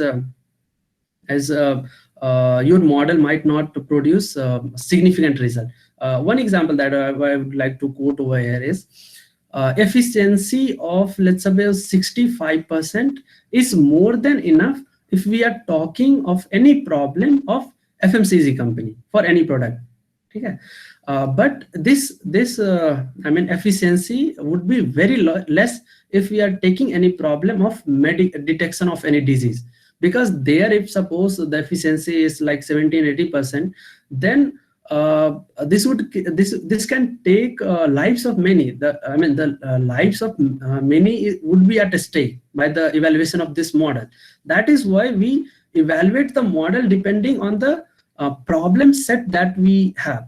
your model might not produce significant result. One example that I would like to quote over here is efficiency of, let's suppose, 65% is more than enough if we are talking of any problem of FMCG company for any product. Okay. But this I mean, efficiency would be very less if we are taking any problem of detection of any disease, because there, if suppose the efficiency is like 17-80%, then this can take lives of many. The lives of many would be at stake by the evaluation of this model. That is why we evaluate the model depending on the problem set that we have,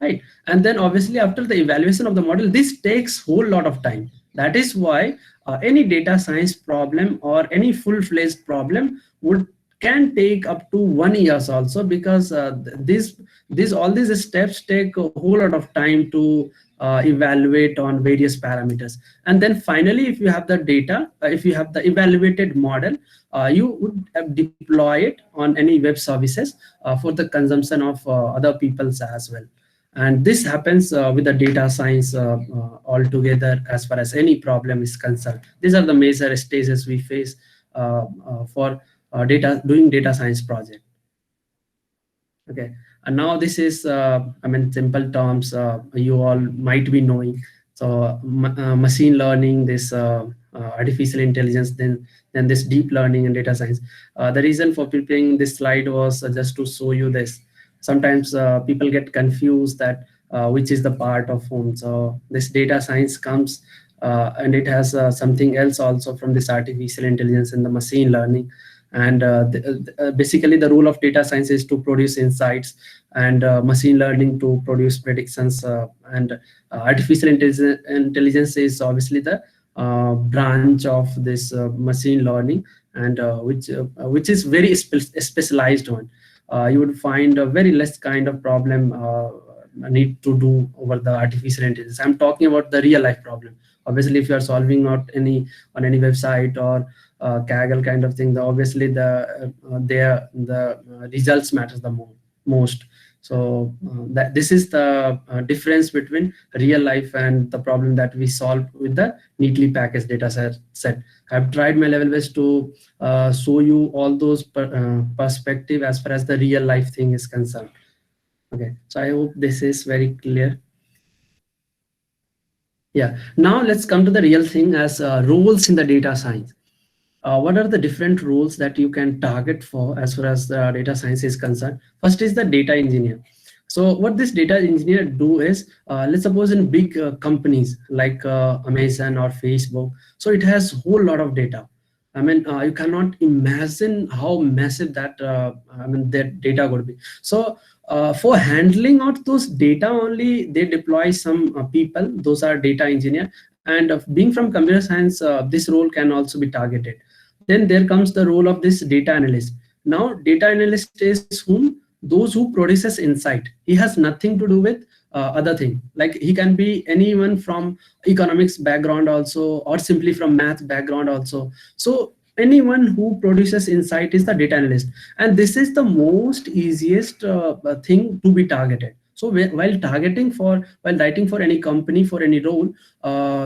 right? And then obviously after the evaluation of the model, this takes whole lot of time. That is why any data science problem or any full-fledged problem can take up to 1 year also, because all these steps take a whole lot of time to evaluate on various parameters. And then finally, if you have the data, if you have the evaluated model, you would deploy it on any web services for the consumption of other people's as well. And this happens with the data science altogether, as far as any problem is concerned. These are the major stages we face for doing data science project. Okay, and now this is I mean, simple terms you all might be knowing. So machine learning, this artificial intelligence, then this deep learning and data science. The reason for preparing this slide was just to show you this. Sometimes people get confused that which is the part of whom. So this data science comes and it has something else also from this artificial intelligence and the machine learning. And basically the role of data science is to produce insights, and machine learning to produce predictions, and artificial intelligence is obviously the branch of this machine learning, and which is very specialized one. You would find a very less kind of problem need to do over the artificial intelligence. I'm talking about the real life problem. Obviously, if you are solving out on any website or Kaggle kind of thing, obviously the results matters the most. So this is the difference between real life and the problem that we solve with the neatly packaged data set. I've tried my level best to show you all those perspective as far as the real life thing is concerned. Okay, so I hope this is very clear. Yeah, now let's come to the real thing as roles in the data science. What are the different roles that you can target for as far as the data science is concerned? First is the data engineer. So what this data engineer do is, let's suppose in big companies like Amazon or Facebook, so it has a whole lot of data. I mean, you cannot imagine how massive that that data would be. So for handling out those data only, they deploy some people, those are data engineer. And being from computer science, this role can also be targeted. Then there comes the role of this data analyst. Now data analyst is those who produces insight. He has nothing to do with other thing. Like he can be anyone from economics background also, or simply from math background also. So anyone who produces insight is the data analyst, and this is the most easiest thing to be targeted. So while targeting for, while writing for any company for any role,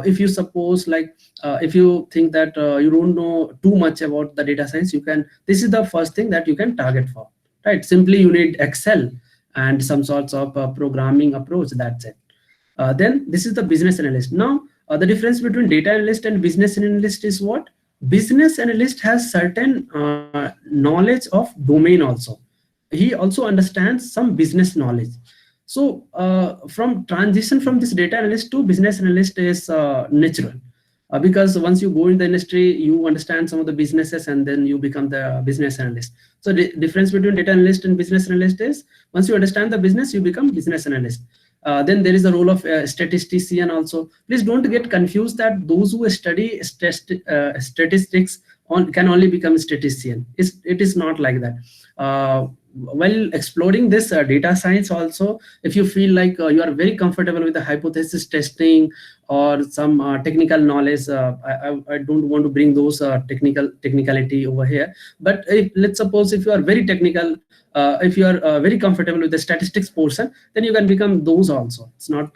if you suppose like if you think that you don't know too much about the data science, you can, this is the first thing that you can target for, right? Simply you need Excel and some sorts of programming approach, that's it. Then this is the business analyst. Now the difference between data analyst and business analyst is what? Business analyst has certain knowledge of domain also. He also understands some business knowledge. So from transition from this data analyst to business analyst is natural, because once you go in the industry, you understand some of the businesses and then you become the business analyst. So the difference between data analyst and business analyst is, once you understand the business, you become business analyst. Then there is the role of statistician also. Please don't get confused that those who study statistics can only become statistician. It is not like that. While exploring this data science also, if you feel like you are very comfortable with the hypothesis testing or some technical knowledge, I don't want to bring those technicality over here, but let's suppose if you are very technical, if you are very comfortable with the statistics portion, then you can become those also. It's not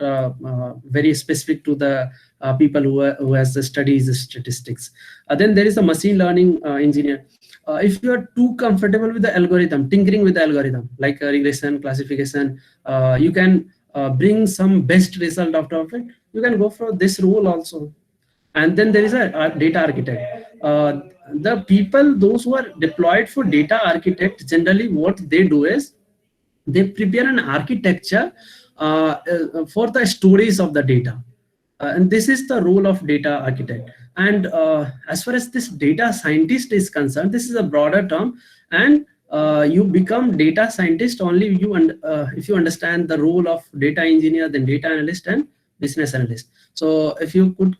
very specific to the people who has the studies statistics. Then there is a machine learning engineer. If you are too comfortable with the algorithm, tinkering with the algorithm, like regression, classification, you can bring some best result out of it, you can go for this role also. And then there is a data architect. The people, those who are deployed for data architect, generally what they do is they prepare an architecture for the stories of the data. And this is the role of data architect. And as far as this data scientist is concerned, this is a broader term, and you become data scientist only if you understand the role of data engineer, then data analyst and business analyst. So if you could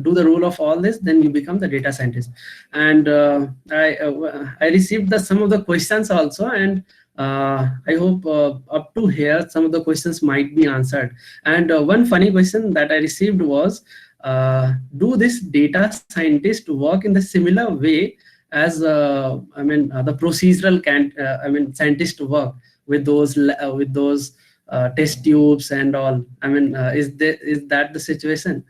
do the role of all this, then you become the data scientist. And I received some of the questions also, and I hope up to here some of the questions might be answered. And one funny question that I received was, do this data scientist work in the similar way as the procedural scientist work with those test tubes and all? Is that the situation?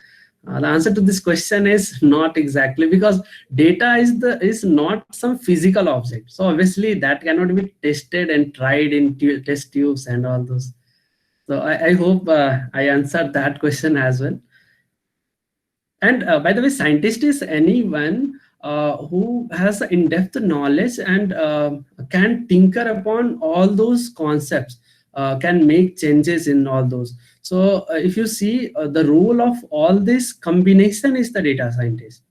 The answer to this question is not exactly, because data is not some physical object. So obviously that cannot be tested and tried in test tubes and all those. So I hope I answered that question as well. And by the way, scientist is anyone who has in-depth knowledge and can tinker upon all those concepts, can make changes in all those. So if you see the role of all this combination is the data scientist.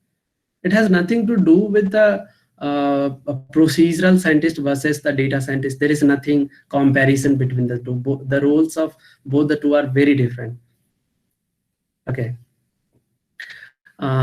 It has nothing to do with the procedural scientist versus the data scientist. There is nothing comparison between the two. The roles of both the two are very different. Okay.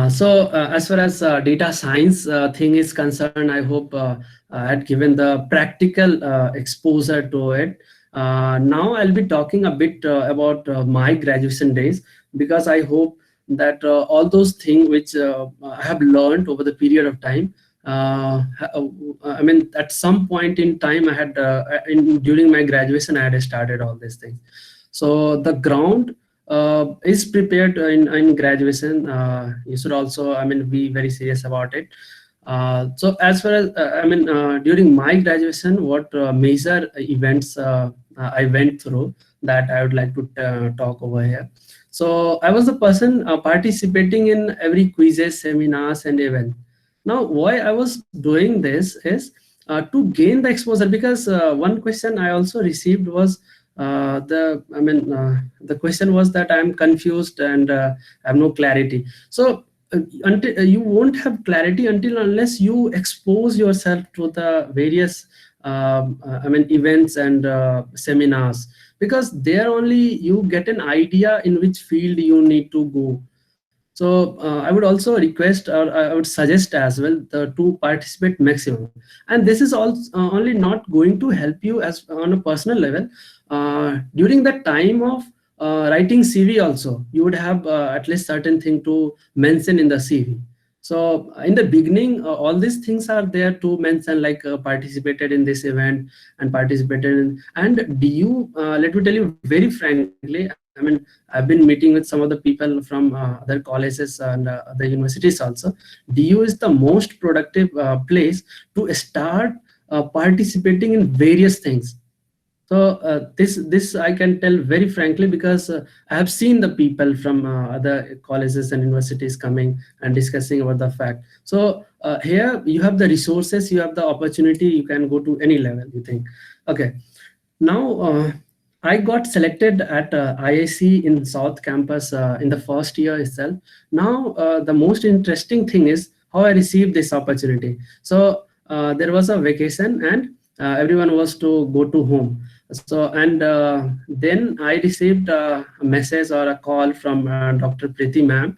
So as far as data science thing is concerned, I hope I had given the practical exposure to it. Now I'll be talking a bit about my graduation days, because I hope that all those things which I have learned over the period of time, at some point in time I had during my graduation I had started all these things. So the ground is prepared in graduation. You should also be very serious about it. So as far as during my graduation, what major events I went through, that I would like to talk over here. So I was the person participating in every quizzes, seminars and event. Now why I was doing this is to gain the exposure, because one question I also received was the question was that I'm confused and I have no clarity. So until you won't have clarity until unless you expose yourself to the various events and seminars, because there only you get an idea in which field you need to go. So I would also request, or I would suggest as well, to participate maximum. And this is also only not going to help you as on a personal level. During the time of writing CV also, you would have at least certain thing to mention in the CV. So in the beginning, all these things are there to mention, like participated in this event and participated in, and DU, let me tell you very frankly, I mean, I've been meeting with some of the people from other colleges and other universities also. DU is the most productive place to start participating in various things. So this I can tell very frankly, because I have seen the people from other colleges and universities coming and discussing about the fact. So here you have the resources, you have the opportunity, you can go to any level you think. Okay, now I got selected at IIC in South Campus in the first year itself. Now the most interesting thing is how I received this opportunity. So there was a vacation and everyone was to go to home. So and then I received a message or a call from Dr. Priti ma'am.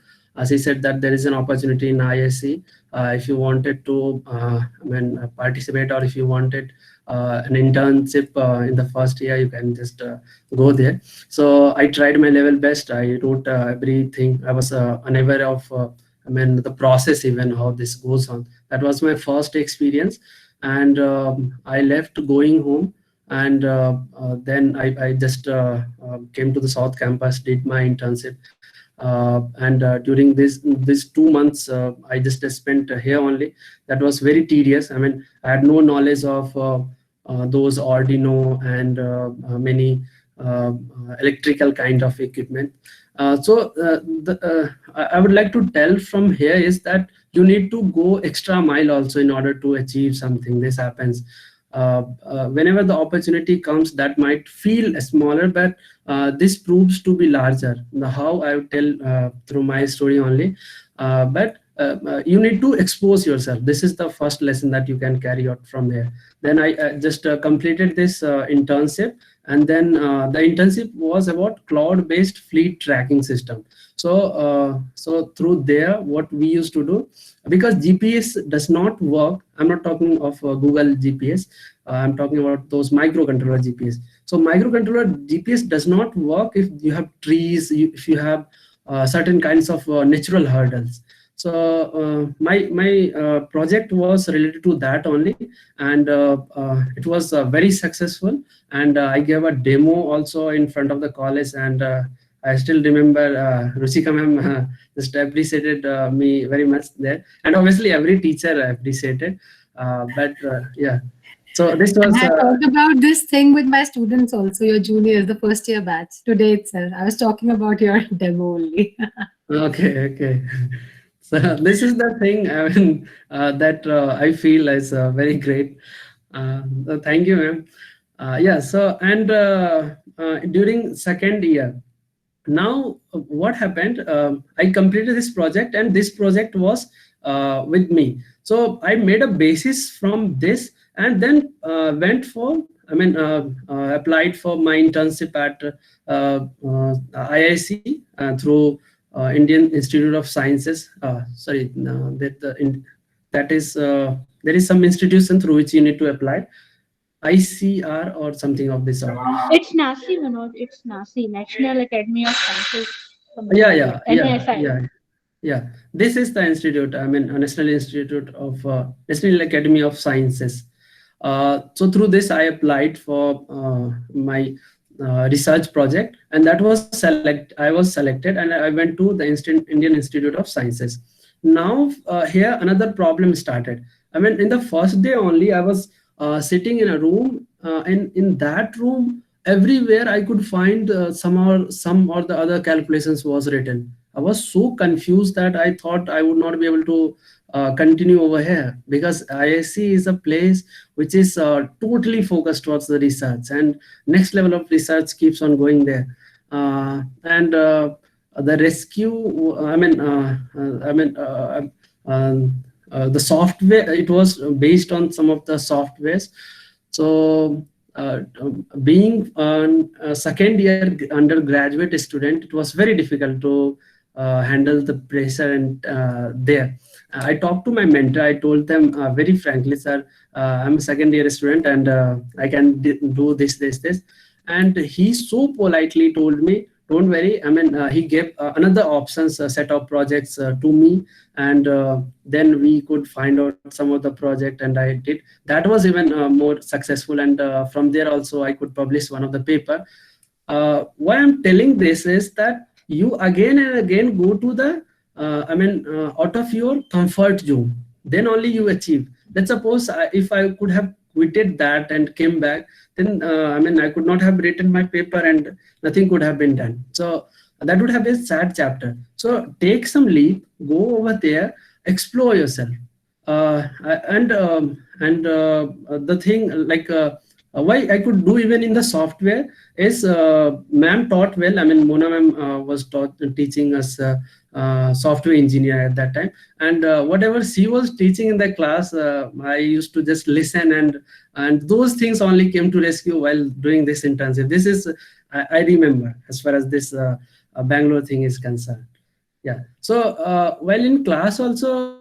She said that there is an opportunity in IIC. If you wanted to participate, or if you wanted an internship in the first year, you can just go there. So I tried my level best. I wrote everything. I was unaware of the process, even how this goes on. That was my first experience, and I left going home. And then I just came to the South Campus, did my internship, and during these 2 months I just spent here only. That was very tedious. I mean, I had no knowledge of those Arduino and many electrical kind of equipment. I would like to tell from here is that you need to go extra mile also in order to achieve something. This happens whenever the opportunity comes, that might feel smaller, but this proves to be larger. How I would tell through my story only, but you need to expose yourself. This is the first lesson that you can carry out from here. Then I just completed this internship, and then the internship was about cloud-based fleet tracking system. So through there, what we used to do, because GPS does not work. I'm not talking of Google GPS. I'm talking about those microcontroller GPS. So microcontroller GPS does not work if you have trees, if you have certain kinds of natural hurdles. So my project was related to that only, and it was very successful. And I gave a demo also in front of the college, and I still remember Ruchika ma'am just appreciated me very much there, and obviously every teacher appreciated. Yeah, so this was. I talked about this thing with my students also, your juniors, the first year batch today itself. I was talking about your demo only. Okay. So this is the thing, I mean, that I feel is very great. So thank you, ma'am. Yeah. So and during second year. Now what happened, I completed this project, and this project was with me. So I made a basis from this, and then went for, applied for my internship at IIC through Indian Institute of Sciences. Sorry, that is there is some institution through which you need to apply. ICR or something of this sort. It's NASI, Manoj. It's NASI, National Academy of Sciences. Yeah. This is the institute. I mean, National Institute of National Academy of Sciences. So through this, I applied for my research project, and that was I was selected, and I went to the Indian Institute of Sciences. Now here another problem started. I mean, in the first day only, I was sitting in a room, and in that room, everywhere I could find some or the other calculations was written. I was so confused that I thought I would not be able to continue over here, because IIC is a place which is totally focused towards the research, and next level of research keeps on going there. And the rescue, the software, it was based on some of the softwares. So being a second year undergraduate student, it was very difficult to handle the pressure. And there I talked to my mentor. I told them very frankly, sir, I'm a second year student, and I can do this. And he so politely told me don't worry. I mean, he gave another options, a set of projects to me, and then we could find out some of the project, and I did. That was even more successful, and from there also I could publish one of the paper. Why I'm telling this is that you again and again go to the out of your comfort zone, then only you achieve. Let's suppose if I could have quitted that and came back, then I could not have written my paper and nothing could have been done. So that would have been a sad chapter. So take some leap, go over there, explore yourself. The thing like why I could do even in the software is ma'am taught well. I mean, Mona ma'am was teaching us software engineer at that time, and whatever she was teaching in the class, I used to just listen, and those things only came to rescue while doing this internship. This is I remember as far as this Bangalore thing is concerned. Yeah. So while in class also,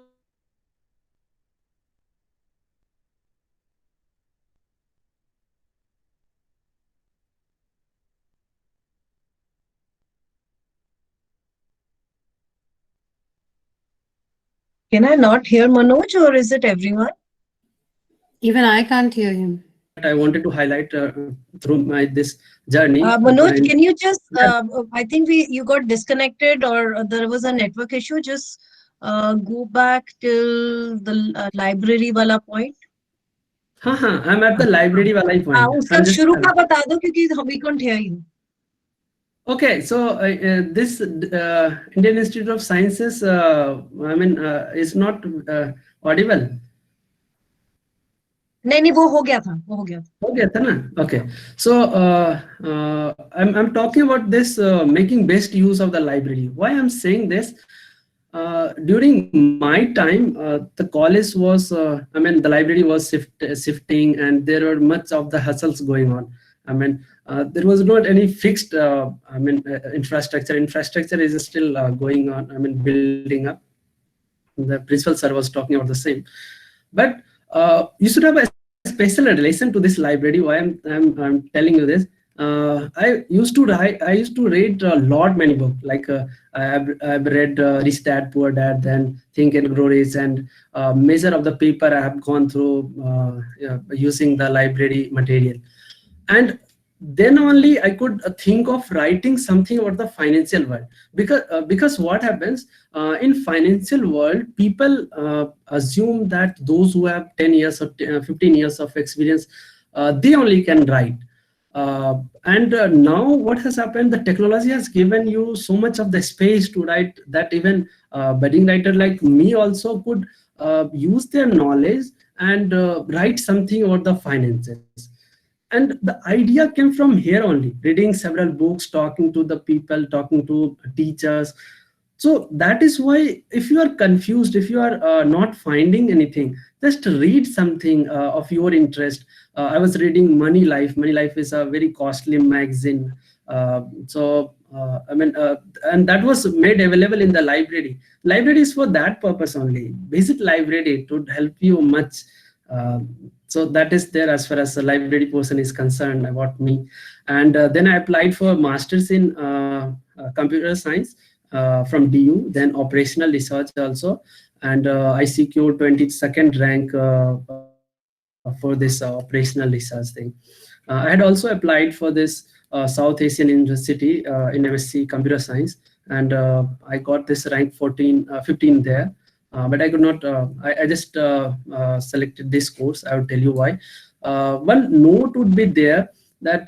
Can I not hear Manoj, or is it everyone? Even I can't hear him. I wanted to highlight through this journey. Manoj, can you just? I think you got disconnected, or there was a network issue. Just go back till the library wala point. I'm at the library wala point. उसका शुरू का बता दो क्योंकि we can't hear you. Okay, so this Indian Institute of Sciences, is not audible. नहीं वो हो गया था ना. Okay, so I'm talking about this making best use of the library. Why I'm saying this? During my time, the college was, the library was shifting, and there were much of the hustles going on. There was not any fixed, infrastructure. Infrastructure is still going on. Building up. The principal sir was talking about the same, but you should have a special relation to this library. Why I'm telling you this? I used to read a lot many books. Like I've read Rich Dad Poor Dad, then Think and Grow Rich, and measure of the paper I have gone through using the library material. And then only I could think of writing something about the financial world, because what happens in financial world, people assume that those who have 10 years or 15 years of experience, they only can write. Now what has happened, the technology has given you so much of the space to write that even budding writer like me also could use their knowledge and write something about the finances. And the idea came from here only, reading several books, talking to the people, talking to teachers. So that is why, if you are confused, if you are not finding anything, just read something of your interest. I was reading Money Life. Money Life is a very costly magazine. And that was made available in the library. Library is for that purpose only. Visit library, it would help you much. So that is there as far as the library portion is concerned about me. And then I applied for masters in computer science from DU, then operational research also, and I secured 22nd rank for this operational research thing. I had also applied for this South Asian University in MSc Computer Science, and I got this rank 15 there. But I could not, I just selected this course. I will tell you why. One note would be there that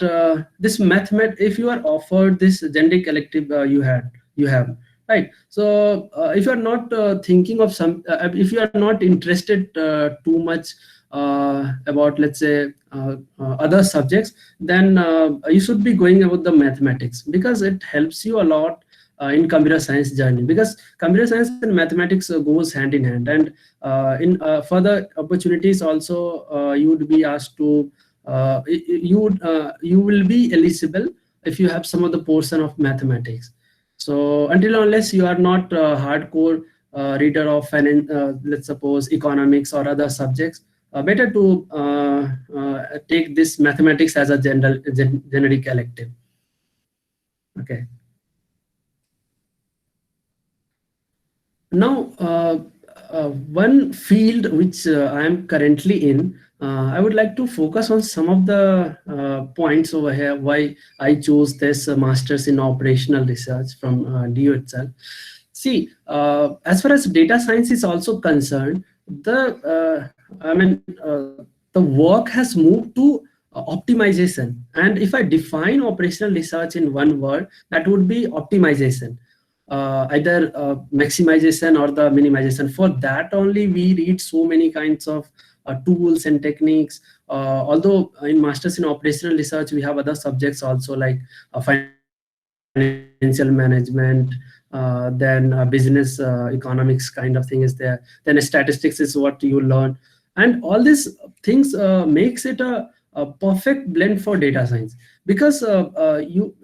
this mathematics, if you are offered this generic elective, you have, right? So if you are not thinking of some, if you are not interested too much about, let's say, other subjects, then you should be going about the mathematics, because it helps you a lot in computer science journey, because computer science and mathematics goes hand in hand. And in further opportunities also, you would be asked to you will be eligible if you have some of the portion of mathematics. So until unless you are not a hardcore reader of let's suppose economics or other subjects, better to take this mathematics as a generic elective. Okay. Now, one field which I am currently in, I would like to focus on some of the points over here why I chose this master's in operational research from DU itself. See, as far as data science is also concerned, the work has moved to optimization. And if I define operational research in one word, that would be optimization. Either maximization or the minimization. For that only we read so many kinds of tools and techniques. Although in masters in operational research we have other subjects also, like financial management, then business economics kind of thing is there, then statistics is what you learn, and all these things makes it a perfect blend for data science, because you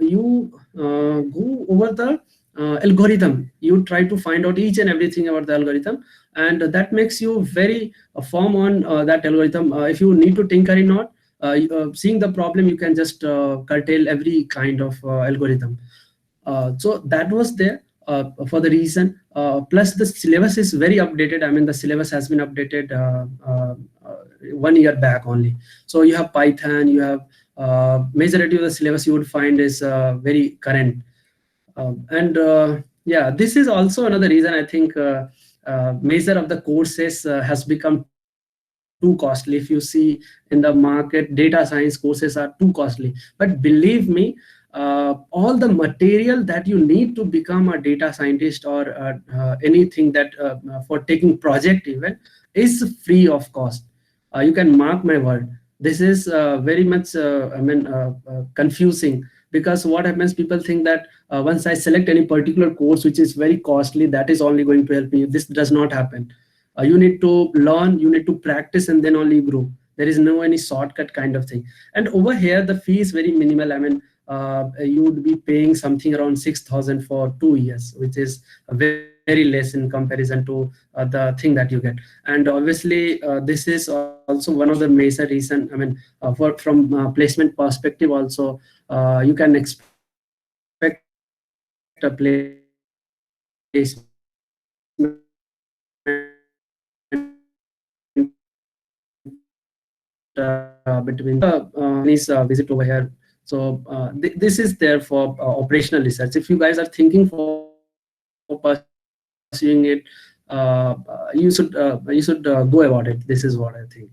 go over the algorithm. You try to find out each and everything about the algorithm, and that makes you very firm on that algorithm. If you need to tinker in not seeing the problem, you can just curtail every kind of algorithm. So that was there for the reason. Plus the syllabus is very updated. I mean, the syllabus has been updated 1 year back only. So you have Python, you have majority of the syllabus you would find is very current. And yeah, this is also another reason I think measure of the courses has become too costly. If you see in the market, data science courses are too costly. But believe me, all the material that you need to become a data scientist or anything that for taking project even is free of cost. You can mark my word. This is very much confusing, because what happens, people think that once I select any particular course which is very costly, that is only going to help me. This does not happen. You need to learn, you need to practice, and then only grow. There is no any shortcut kind of thing. And over here the fee is very minimal. I mean, you would be paying something around 6,000 for 2 years, which is very less in comparison to the thing that you get. And obviously this is also one of the major reason. I mean, from placement perspective also, you can expect a placement between companies visit over here. So this is there for operational research. If you guys are thinking for pursuing it, you should go about it. This is what I think.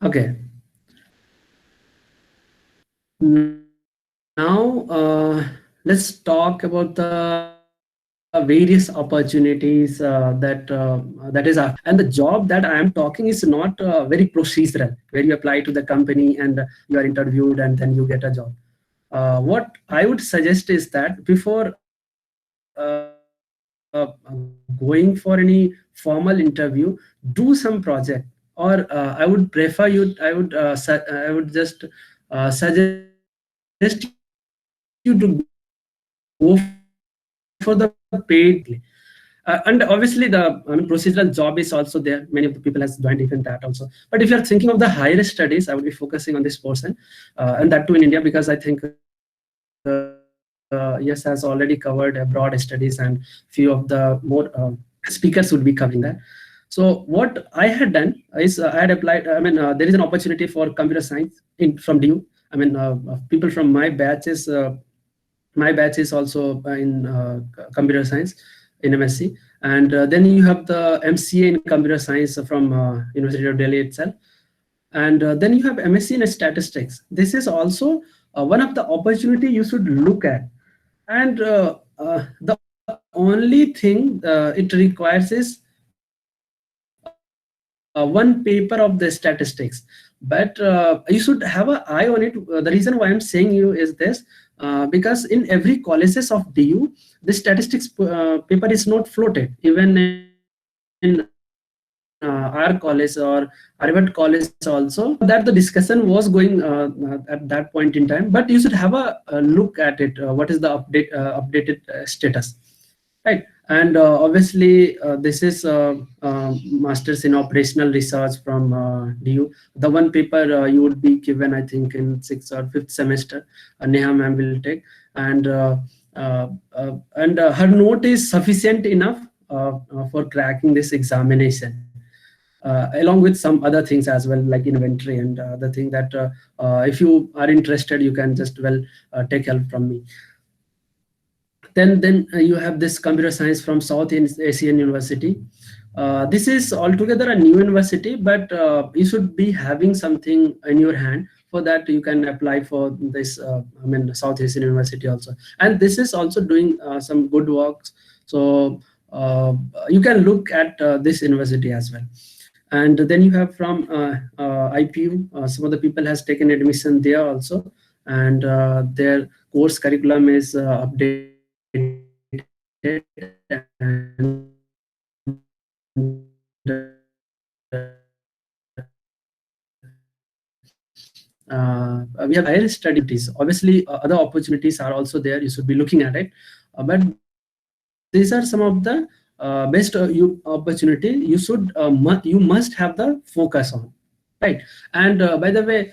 Okay. Now let's talk about the various opportunities that is after. And the job that I am talking is not very procedural, where you apply to the company and you are interviewed and then you get a job. What I would suggest is that before going for any formal interview, do some project. Or I would prefer you, I would just suggest you to go for the paid and obviously the procedural job is also there. Many of the people has joined even that also. But if you are thinking of the higher studies, I would be focusing on this portion, and that too in India, because I think yes has already covered broad studies, and few of the more speakers would be covering that. So what I had done is I had applied. I mean, there is an opportunity for computer science in from DU. I mean, people from my batch is also in computer science in MSc, and then you have the MCA in computer science from University of Delhi itself, and then you have MSc in statistics. This is also one of the opportunity you should look at. And the only thing it requires is one paper of the statistics, but you should have an eye on it. The reason why I'm saying you is this, because in every colleges of DU, the statistics paper is not floated. Even in our college or Aryabhatta college also, that the discussion was going at that point in time. But you should have a look at it. What is the updated status, right? And obviously this is masters in operational research from DU. The one paper you would be given, I think, in 6th or 5th semester, Neha ma'am will take. And and her note is sufficient enough for cracking this examination, along with some other things as well, like inventory and the thing that if you are interested, you can just take help from me. Then you have this computer science from South Asian University. This is altogether a new university, but you should be having something in your hand. For that, you can apply for this, South Asian University also. And this is also doing some good works. So you can look at this university as well. And then you have from IPU, some of the people has taken admission there also. And their course curriculum is updated, and we have higher studies. Obviously, other opportunities are also there. You should be looking at it. But these are some of the best opportunity you must have the focus on, right? And by the way,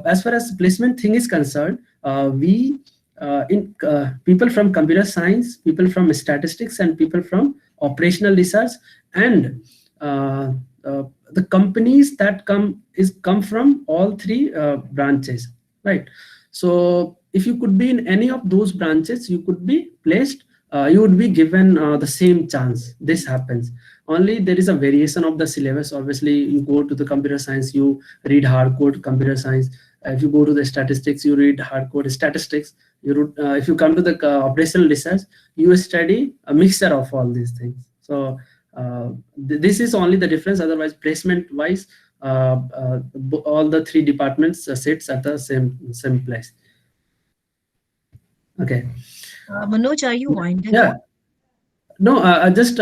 as far as placement thing is concerned, we in people from computer science, people from statistics, and people from operational research, and the companies that come from all three branches, right? So if you could be in any of those branches, you could be placed. You would be given the same chance. This happens. Only there is a variation of the syllabus. Obviously, you go to the computer science, you read hardcore computer science. If you go to the statistics, you read hardcore statistics. If you come to the operational research, you study a mixture of all these things. So this is only the difference. Otherwise, placement wise, all the three departments sits at the same place. Okay. Manoj, are you winding Yeah. up? No, just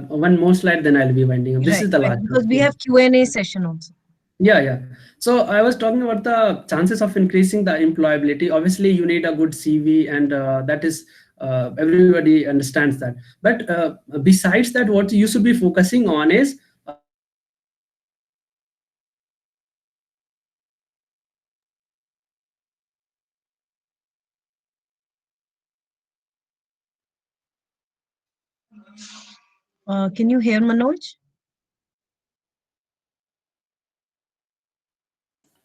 one more slide, then I'll be winding up. This is the last because one. we have Q&A session also. Yeah. So I was talking about the chances of increasing the employability. Obviously, you need a good CV, and that is everybody understands that. But besides that, what you should be focusing on is Can you hear Manoj?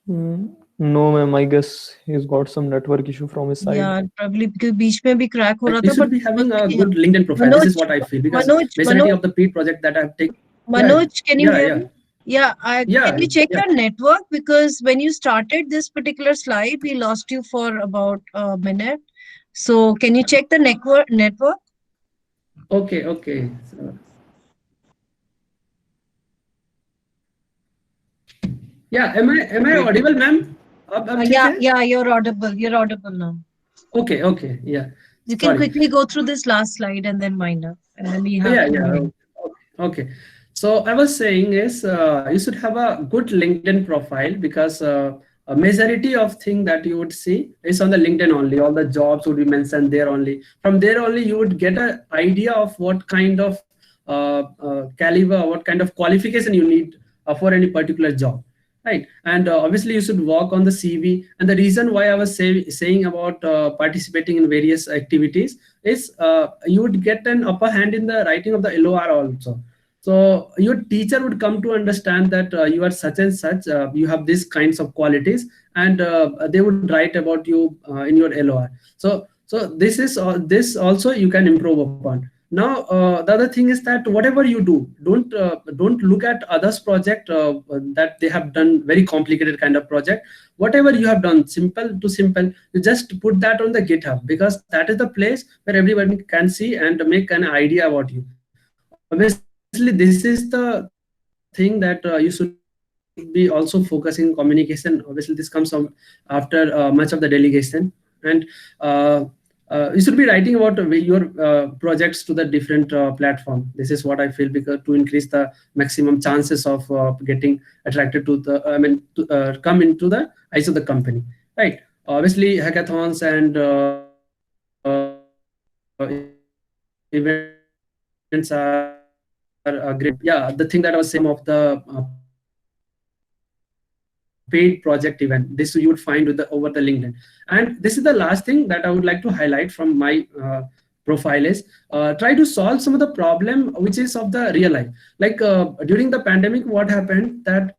No, ma'am. I guess he's got some network issue from his side. Yeah, probably because बीच में भी crack हो रहा you था, should but be having a yeah. good LinkedIn profile. Manoj, This is what I feel, because majority of the paid project that I've taken. Manoj, can you hear me? Yeah. Can you check your network? Because when you started this particular slide, we lost you for about a minute. So can you check the network? Okay. So, yeah, am I audible, ma'am? Yeah, you're audible. You're audible now. Okay, yeah. You can quickly go through this last slide and then wind up, and then we have. Okay. So I was saying is you should have a good LinkedIn profile, because a majority of thing that you would see is on the LinkedIn only. All the jobs would be mentioned there only. From there only you would get an idea of what kind of caliber, what kind of qualification you need for any particular job, right? And obviously you should work on the CV. And the reason why I was saying about participating in various activities is you would get an upper hand in the writing of the LOR also. So your teacher would come to understand that you are such and such, you have these kinds of qualities, and they would write about you in your LOR. So this also you can improve upon. Now the other thing is that whatever you do, don't look at others project that they have done very complicated kind of project. Whatever you have done, simple to simple, you just put that on the GitHub, because that is the place where everybody can see and make an idea about you. Obviously, this is the thing that you should be also focusing communication. Obviously, this comes after much of the delegation. And you should be writing about your projects to the different platform. This is what I feel, because to increase the maximum chances of getting attracted to the come into the eyes of the company, right? Obviously, hackathons and events are a great way to yeah, the thing that I was saying of the projects that you have done, paid project event. This you would find with over the LinkedIn. And this is the last thing that I would like to highlight from my profile is try to solve some of the problem which is of the real life. Like during the pandemic, what happened that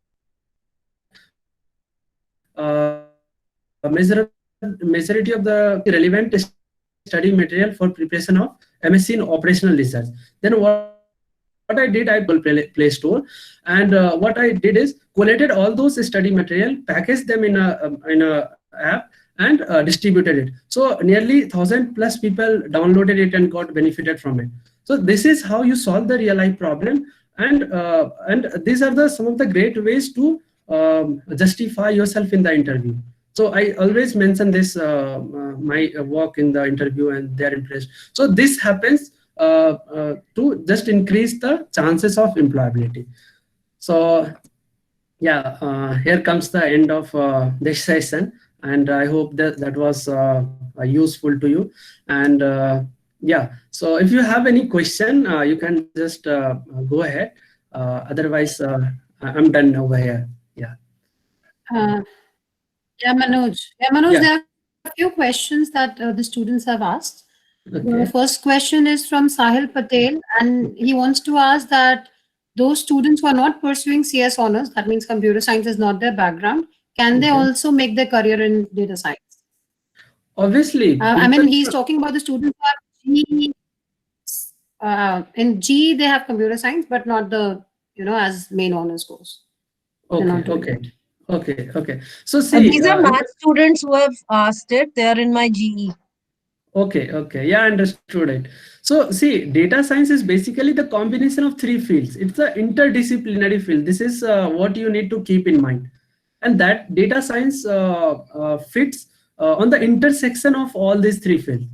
majority of the relevant study material for preparation of MSc in operational research. Then what I did, I Play Store, and what I did is collated all those study material, packaged them in a app, and distributed it. So nearly 1,000+ people downloaded it and got benefited from it. So this is how you solve the real life problem, and these are the some of the great ways to justify yourself in the interview. So I always mention this my work in the interview, and they are impressed. So this happens to just increase the chances of employability. So yeah, here comes the end of this session, and I hope that that was useful to you. And yeah, so if you have any question, you can just go ahead. Otherwise, I'm done over here. Yeah. Yeah, Manoj. Yeah, Manoj, Yeah. there are a few questions that the students have asked. The Okay. first question is from Sahil Patel, and he wants to ask that those students who are not pursuing CS honors, that means computer science is not their background, can they Okay. also make their career in data science? Obviously, I mean, people- he's talking about the students who have G. In G, they have computer science, but not the, as main honors course. They're not Okay, doing okay, it. okay. So see, These are math students who have asked it. They are in my GE. okay. Yeah, I understood it. So see, data science is basically the combination of three fields. It's an interdisciplinary field. This is what you need to keep in mind. And that data science fits on the intersection of all these three fields.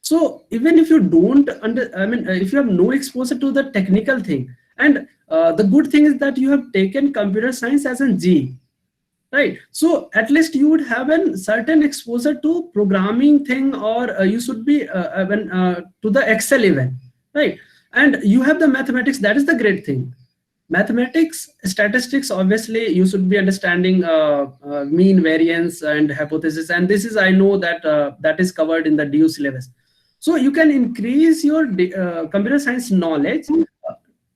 So even if you don't if you have no exposure to the technical thing, and the good thing is that you have taken computer science as a G, right? So at least you would have a certain exposure to programming thing, or you should be to the Excel even, right? And you have the mathematics. That is the great thing. Mathematics, statistics, obviously you should be understanding mean, variance, and hypothesis, and this is, I know that that is covered in the DU syllabus. So you can increase your computer science knowledge,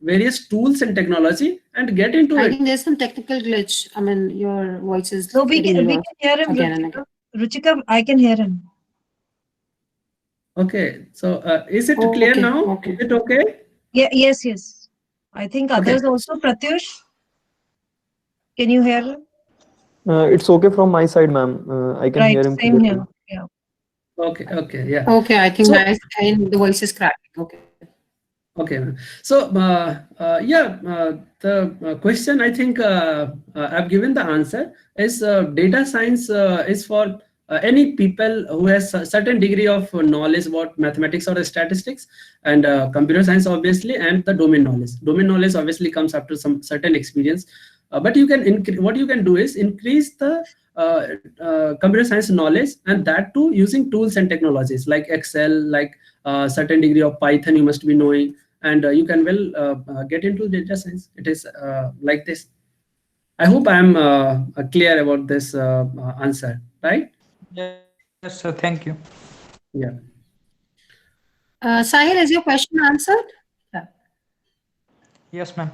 various tools and technology, and get into I it. think there's some technical glitch. I mean, your voice is No, we getting can lost hear him. again and again. Ruchika, I can hear him. Okay, so is it clear Okay, now? okay. Is it okay? Yeah, yes. I think others also. Pratyush, can you hear him? It's okay from my side, ma'am. I can hear Right, him same clearly. here. Yeah. Okay, yeah. Okay, I think So- the voice is cracking. Okay. Okay, ma'am. So the question, I think I've given the answer is data science is for any people who has a certain degree of knowledge about mathematics or statistics, and computer science obviously, and the domain knowledge. Domain knowledge obviously comes after some certain experience, but you can what you can do is increase the computer science knowledge, and that too using tools and technologies like Excel, like certain degree of Python you must be knowing, and you can get into data science. It is like this. I hope I am clear about this answer, right? Yes, sir. Thank you. Yeah. Sahil, is your question answered? Yeah. Yes, ma'am.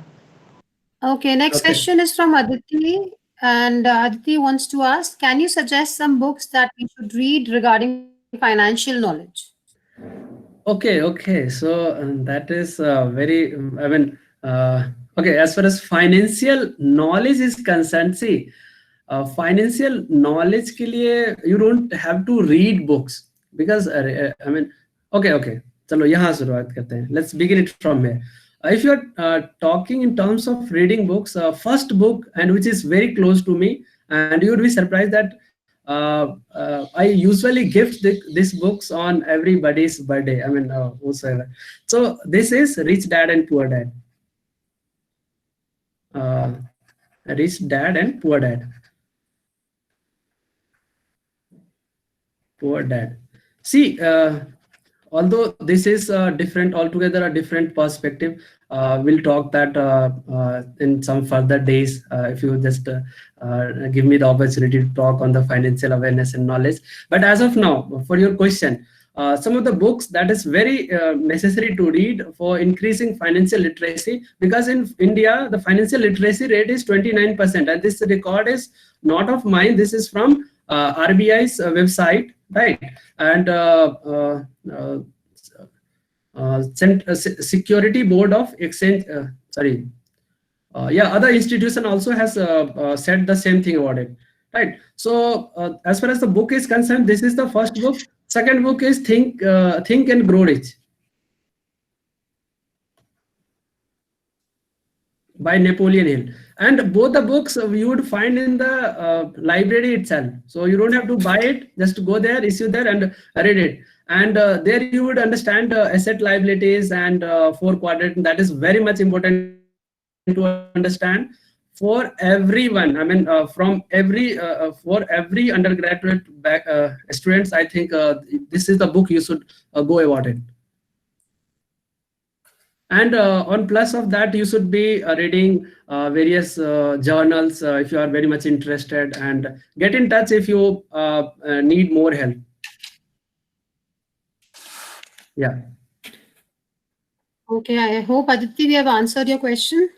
Okay, next Okay. question is from Aditi. And Aditi wants to ask, can you suggest some books that we should read regarding financial knowledge? Okay. So that is very, okay, as far as financial knowledge is concerned, see, financial knowledge के लिए you don't have to read books, because okay, चलो यहाँ शुरुआत करते हैं. Let's begin it from here. If you are talking in terms of reading books, first book, and which is very close to me, and you would be surprised that I usually gift these books on everybody's birthday. Whosoever. So this is Rich Dad and Poor Dad. Rich Dad and Poor Dad. Poor Dad. See, although this is different altogether, a different perspective, we'll talk that in some further days, if you just give me the opportunity to talk on the financial awareness and knowledge. But as of now, for your question, some of the books that is very necessary to read for increasing financial literacy, because in India the financial literacy rate is 29%, and this record is not of mine, this is from RBI's website, right? And Security Board of Exchange, other institution also has said the same thing about it, right? So as far as the book is concerned, this is the first book. Second book is Think and Grow Rich by Napoleon Hill, and both the books you would find in the library itself, so you don't have to buy it, just go there, issue there, and read it. And there you would understand asset liabilities and four quadrant. That is very much important to understand for everyone. I mean, for every undergraduate students, I think this is the book you should go about it. And on plus of that, you should be reading various journals if you are very much interested, and get in touch if you need more help. Yeah. Okay, I hope, Aditi, we have answered your question.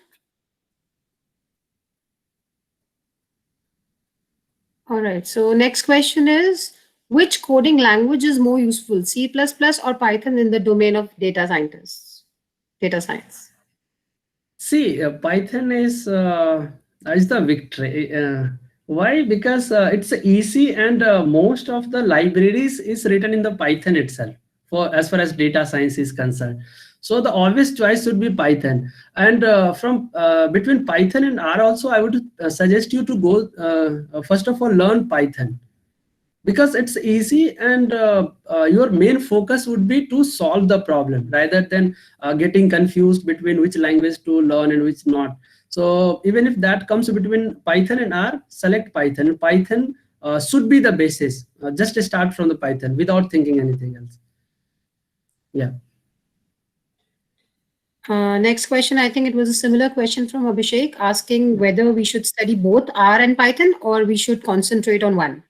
All right, so next question is, which coding language is more useful, C++ or Python in the domain of data science? See, Python is the victory. Why? Because it's easy, and most of the libraries is written in the Python itself, for as far as data science is concerned. So the obvious choice should be Python. And from between Python and R also, I would suggest you to go first of all learn Python, because it's easy, and your main focus would be to solve the problem rather than getting confused between which language to learn and which not. So even if that comes between Python and R, select Python. Python should be the basis. Just start from the Python without thinking anything else. Yeah. Next question, I think it was a similar question from Abhishek, asking whether we should study both R and Python or we should concentrate on one.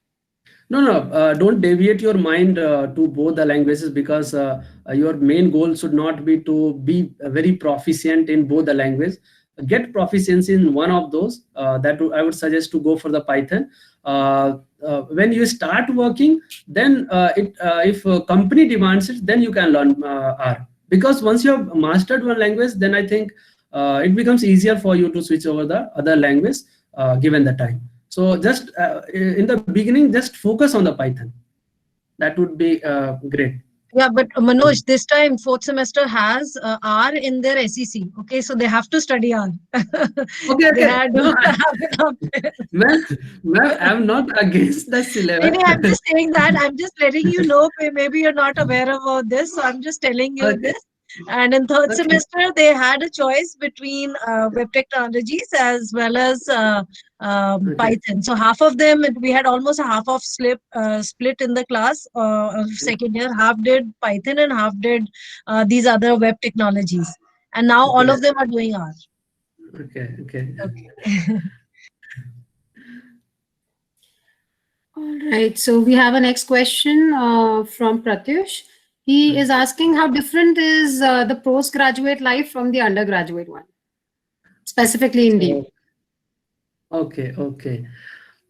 No, don't deviate your mind to both the languages, because your main goal should not be to be very proficient in both the language. Get proficiency in one of those. That I would suggest to go for the Python. When you start working, then if a company demands it, then you can learn R. Because once you have mastered one language, then I think it becomes easier for you to switch over the other language given the time. So just in the beginning, just focus on the Python. That would be great. Yeah, but Manoj, this time fourth semester has R in their SEC. Okay, so they have to study R. Okay. Ma'am, I'm not against the syllabus. I'm just saying that. I'm just letting you know. Maybe you're not aware about this, so I'm just telling you this. And in third semester, they had a choice between web technologies as well as Python. So half of them, we had almost a half of split in the class of second year. Half did Python and half did these other web technologies. And now all of them are doing R. Okay. All right, so we have a next question from Pratyush. He is asking how different is the postgraduate life from the undergraduate one, specifically in DU. Okay.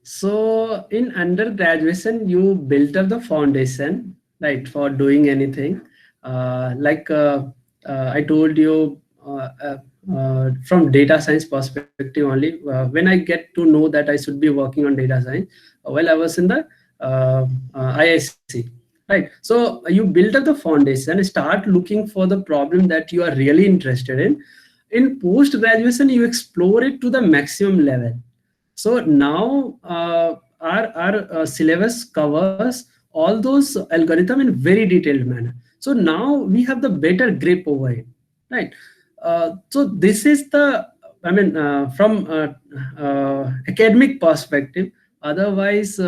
So in undergraduation, you built up the foundation, right, for doing anything. Like I told you, from data science perspective only, when I get to know that I should be working on data science while I was in the IIC, right? So you build up the foundation, start looking for the problem that you are really interested in. In post graduation, you explore it to the maximum level. So now our syllabus covers all those algorithm in very detailed manner. So now we have the better grip over it, right? So this is the, I mean, from academic perspective. Otherwise,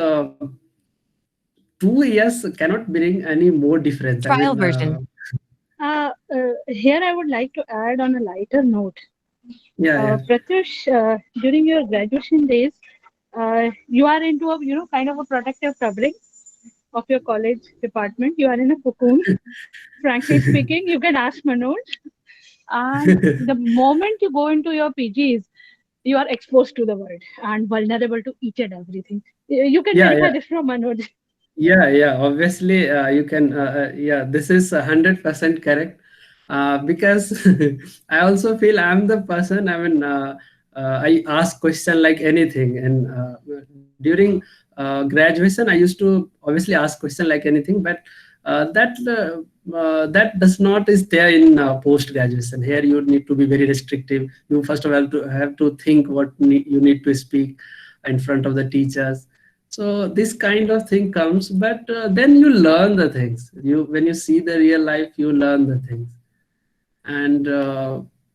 2 years cannot bring any more difference. Trial version. Here I would like to add on a lighter note. Yeah. Pratyush, during your graduation days, you are into a kind of a protective fabric of your college department. You are in a cocoon. Frankly speaking, you can ask Manoj. And the moment you go into your PGs, you are exposed to the world and vulnerable to each and everything. You can Yeah, verify yeah. this from Manoj. Yeah. Obviously, you can. Yeah, this is 100% correct. Because I also feel I'm the person. I mean, I ask question like anything, and during graduation, I used to obviously ask question like anything, but that does not is there in post graduation. Here, you need to be very restrictive. You first of all have to think what you need to speak in front of the teachers. So this kind of thing comes, but then you learn the things. You when you see the real life, you learn the things. And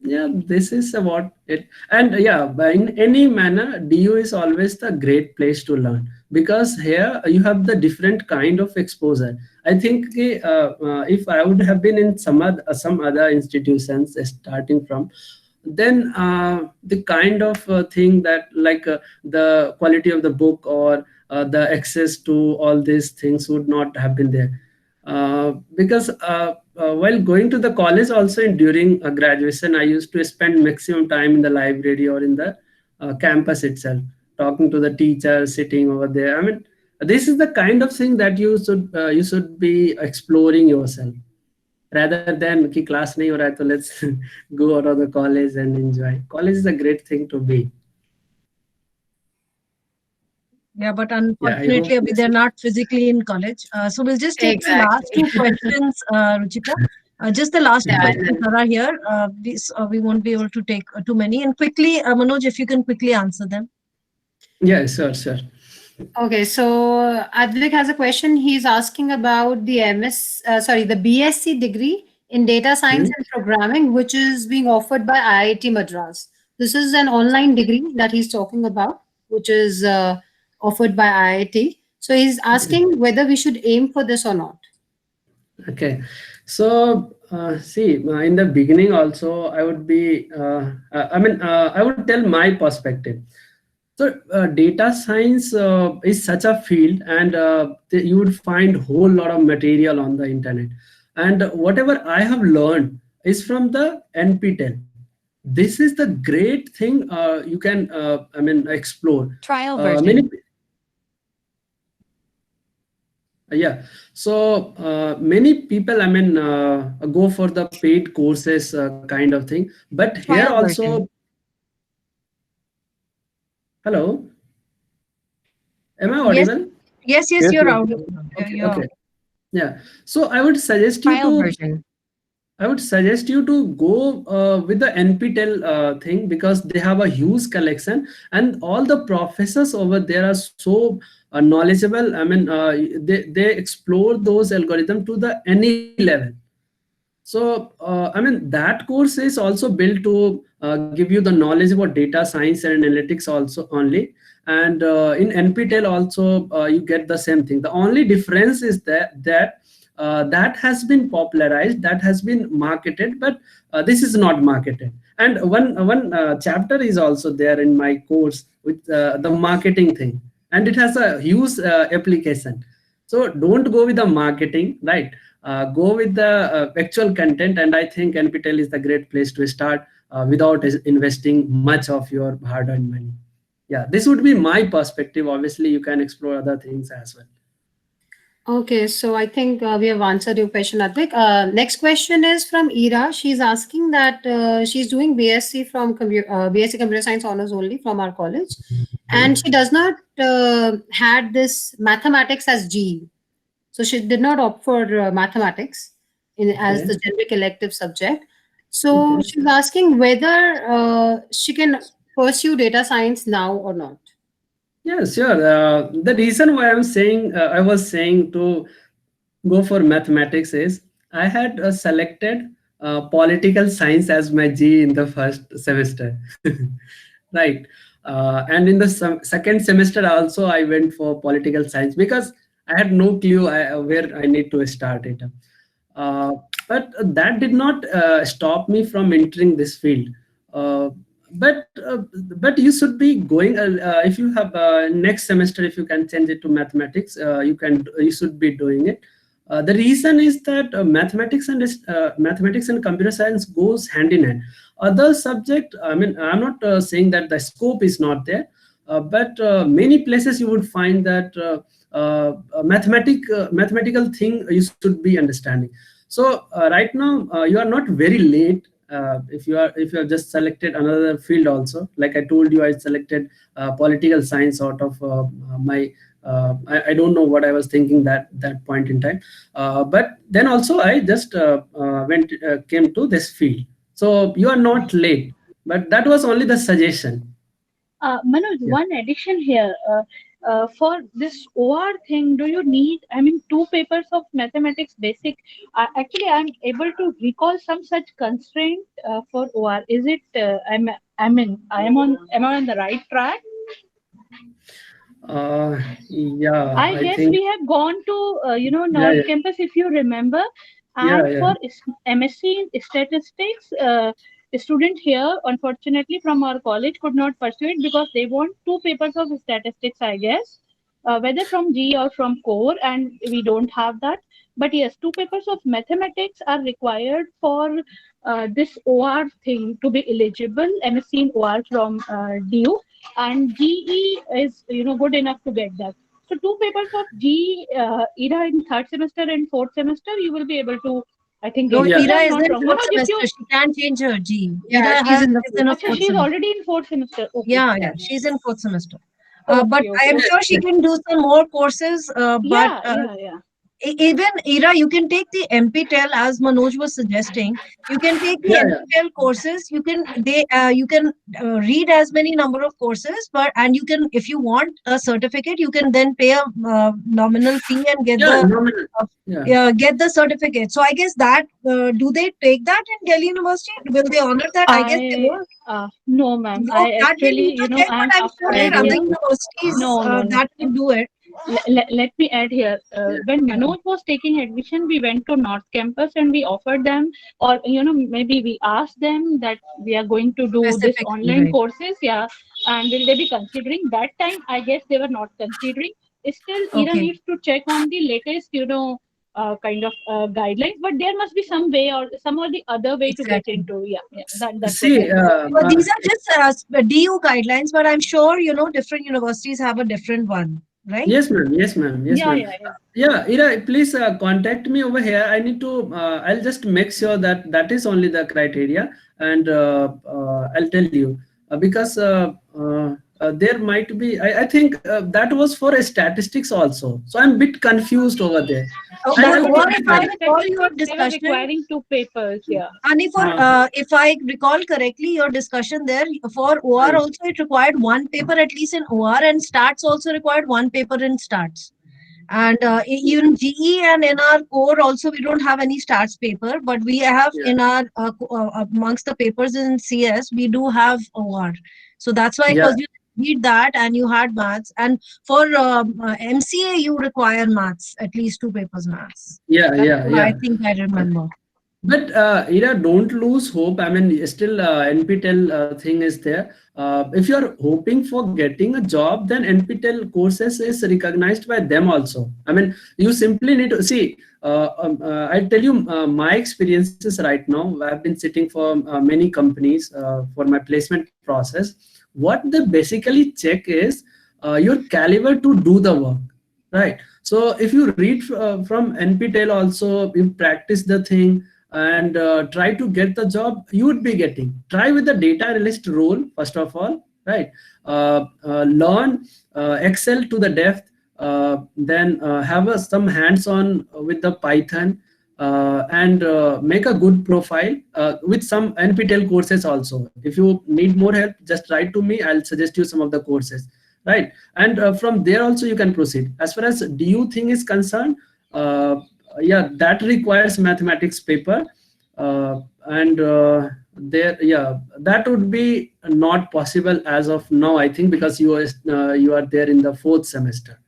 yeah, this is about it. And yeah, but in any manner, DU is always the great place to learn, because here you have the different kind of exposure. I think if I would have been in some other institutions starting from, then the kind of thing that like the quality of the book or the access to all these things would not have been there. Because while going to the college also, during graduation, I used to spend maximum time in the library or in the campus itself, talking to the teacher, sitting over there. I mean, this is the kind of thing that you should be exploring yourself, rather than कि class नहीं हो रहा है तो let's go out of the college and enjoy. College is a great thing to be. Yeah, but Yeah, I hope unfortunately, Abhi, they're not physically in college. So we'll just take the last two questions, Ruchika. Just the last two questions that are here. We won't be able to take too many. And quickly, Manoj, if you can quickly answer them. Yeah, sure. Okay, so Advik has a question. He's asking about the the BSc degree in data science and programming, which is being offered by IIT Madras. This is an online degree that he's talking about, which is offered by IIT. So he's asking whether we should aim for this or not. Okay, so see, in the beginning also, I would be, I would tell my perspective. So data science is such a field, and you would find whole lot of material on the internet. And whatever I have learned is from the NPTEL. This is the great thing you can, explore. Trial version. Yeah, so many people, go for the paid courses kind of thing. But here Trial also, version. hello, am I audible? Yes, you're out. Okay. Yeah. So I would suggest you Trial to version. I would suggest you to go with the NPTEL thing, because they have a huge collection, and all the professors over there are so knowledgeable. They explore those algorithms to the any level. So that course is also built to give you the knowledge about data science and analytics also only. And in NPTEL also you get the same thing. The only difference is that has been popularized, that has been marketed, but this is not marketed. And one chapter is also there in my course with the marketing thing, and it has a huge application. So don't go with the marketing, right? Go with the actual content, and I think NPTEL is the great place to start without investing much of your hard-earned money. Yeah, this would be my perspective. Obviously, you can explore other things as well. Okay, so I think we have answered your question, Advik. Next question is from Ira. She's asking that she's doing BSc from BSc Computer Science honors only from our college, and she does not had this mathematics as GE. So she did not opt for mathematics as the generic elective subject. So she's asking whether she can pursue data science now or not. Yeah, sure. The reason why I was saying to go for mathematics is I had selected political science as my G in the first semester, right? And in the second semester also I went for political science, because I had no clue where I need to start it. Uh, but that did not stop me from entering this field. Uh, but uh, but you should be going if you have next semester, if you can change it to mathematics, you should be doing it. The reason is that mathematics and computer science goes hand in hand. Other subject, I mean, I'm not saying that the scope is not there, but many places you would find that a mathematical thing you should be understanding. So right now you are not very late. If you have just selected another field also, like I told you, I selected political science out of my I don't know what I was thinking that point in time, but then also I just came to this field. So you are not late, but that was only the suggestion. Manoj, Yeah. one addition here. For this OR thing, do you need, I mean, two papers of mathematics basic? Actually, I'm able to recall some such constraint for OR. Is it, am I on the right track? Yeah, I I guess think. we have gone to, Yeah, North yeah, Campus, if you remember. yeah, And yeah. for MSc in statistics, a student here, unfortunately, from our college could not pursue it because they want two papers of statistics, I guess, whether from G or from core, and we don't have that. But yes, two papers of mathematics are required for this OR thing to be eligible, MSc in OR from DU, and GE is, good enough to get that. So two papers of G, either in third semester and fourth semester, you will be able to, I think, No, get. Yeah. If Ira I'm is not in wrong, fourth Manoj, if semester. you, She can't change her G. Yeah, Ira she's in the is in a Acha, fourth she's semester. already in fourth semester. Okay, Yeah, yeah. she's in fourth semester. But Okay, I am okay. sure she can do some more courses. But Yeah, yeah, yeah. even Ira, you can take the MPTEL as Manoj was suggesting. You can take the Yeah, yeah. MPTEL courses. You can read as many number of courses, and you can, if you want a certificate, you can then pay a nominal fee and Yeah, nominal. uh, Yeah. get the certificate. So I guess that do they take that in Delhi University? Will they honor that? I guess they will. No, ma'am. No, I that we actually, need to check, but I'm I'm sure there afraid are other here. universities No, no, no. that would do it. Let me add here. When Manoj was taking admission, we went to North Campus and we offered them, or maybe we asked them that we are going to do this Specifically, online right. courses, yeah, and will they be considering? That time, I guess they were not considering. Still, Ira Okay. needs to check on the latest, kind of guidelines, but there must be some way or some or the other way to get Exactly. into. Yeah, yeah. That's what See, I mean. Well, these are just DU guidelines, but I'm sure different universities have a different one, right? yes, ma'am. Yes, ma'am. Yes, Yeah, ma'am. yeah, yeah. Yeah, Ira, please contact me over here. I need to. I'll just make sure that that is only the criteria, and I'll tell you because there might be. I think that was for statistics also. So I'm a bit confused over there. Oh, I'll, for I'll OR, put if it I right. recall your They were discussion, requiring two papers. Yeah. Ani, if I recall correctly, your discussion there for OR also it required one paper at least in OR, and stats also required one paper in stats. And even GE and in our core also we don't have any stats paper, but we have Yeah. in our amongst the papers in CS we do have OR. So that's why, Yeah. because you need that and you had maths, and for MCA you require maths, at least two papers maths. Yeah. That's Yeah. what I Yeah. think I remember. But Ira, don't lose hope. I mean, still NPTEL thing is there. If you are hoping for getting a job, then NPTEL courses is recognized by them also. I mean, you simply need to see. I'll tell you my experiences right now. I've been sitting for many companies for my placement process. What they basically check is your caliber to do the work, right? So if you read from NPTEL also, you practice the thing and try to get the job, you would be getting. Try with the data analyst role first of all, right? Learn Excel to the depth, then have some hands-on with the Python, and make a good profile with some NPTEL courses also. If you need more help, just write to me. I'll suggest you some of the courses, right? And from there also you can proceed. As far as DU thing is concerned, yeah, that requires mathematics paper, and there, yeah, that would be not possible as of now, I think, because you are there in the fourth semester.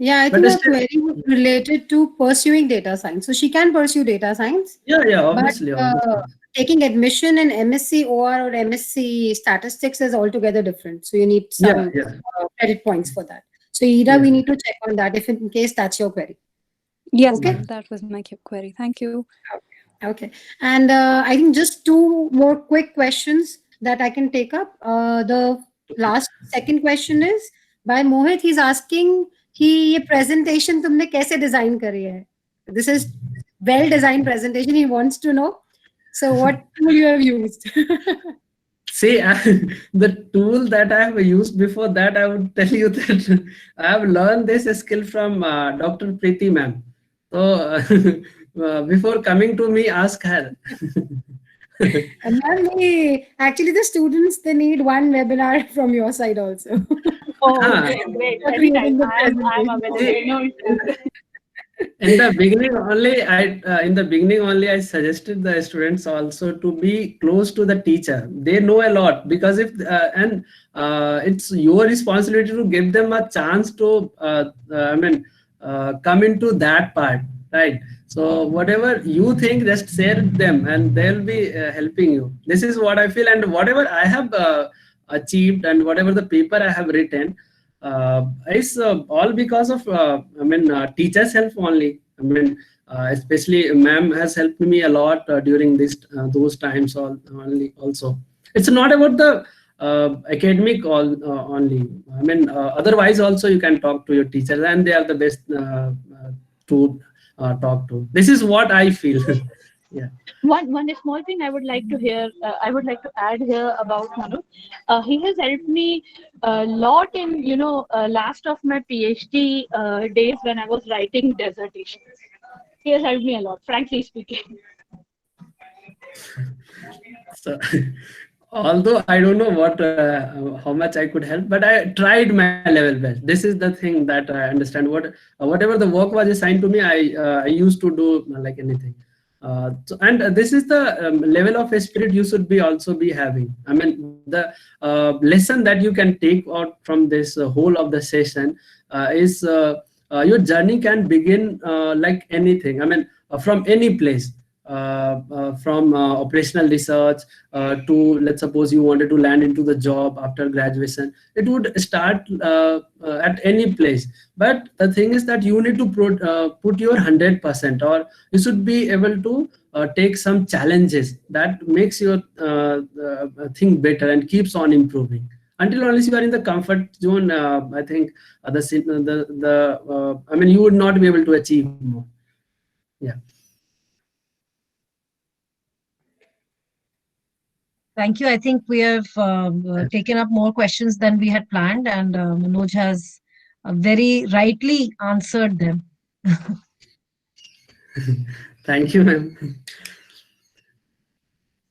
Yeah, I But think her still, query was related to pursuing data science. So she can pursue data science, yeah, but obviously. taking admission in MSc OR or MSc statistics is altogether different. So you need Yeah, some yeah, credit points for that. So Ida, yeah. we need to check on that if in case that's your query. Yes, Okay. ma'am. That was my query. Thank you. Okay. And I think just two more quick questions that I can take up. The last second question is by Mohit. He's asking कि ये presentation तुमने कैसे design करी है? This is well designed presentation. He wants to know. So what tool you have used? See, the tool that I have used before that, I would tell you that I have learned this skill from Dr. Preeti ma'am. So before coming to me, ask her. And then actually the students, they need one webinar from your side also. Oh, Huh. okay, great. For Anytime. creating the I'm presentation. available. No issues. In the beginning only, I suggested the students also to be close to the teacher. They know a lot, because if and it's your responsibility to give them a chance to come into that part, right? So whatever you think, just share it them, and they'll be helping you. This is what I feel, and whatever I have achieved, and whatever the paper I have written, it's all because of teachers help only. Especially ma'am has helped me a lot during this those times only also. It's not about the academic only. Otherwise also you can talk to your teachers, and they are the best to talk to. This is what I feel. Yeah. One small thing I would like to hear, I would like to add here about Manoj. He has helped me a lot in, last of my PhD days when I was writing dissertations. He has helped me a lot, frankly speaking. So, although I don't know how much I could help, but I tried my level best. This is the thing that I understand. Whatever the work was assigned to me, I used to do like anything. And this is the level of spirit you should be also be having. The lesson that you can take out from this whole of the session is your journey can begin like anything. From any place. From operational research to, let's suppose you wanted to land into the job after graduation, it would start at any place. But the thing is that you need to put your 100%, or you should be able to take some challenges that makes your thing better and keeps on improving. Until unless you are in the comfort zone, I think you would not be able to achieve more. Yeah. Thank you. I think we have taken up more questions than we had planned, and Manoj has very rightly answered them. Thank you, ma'am.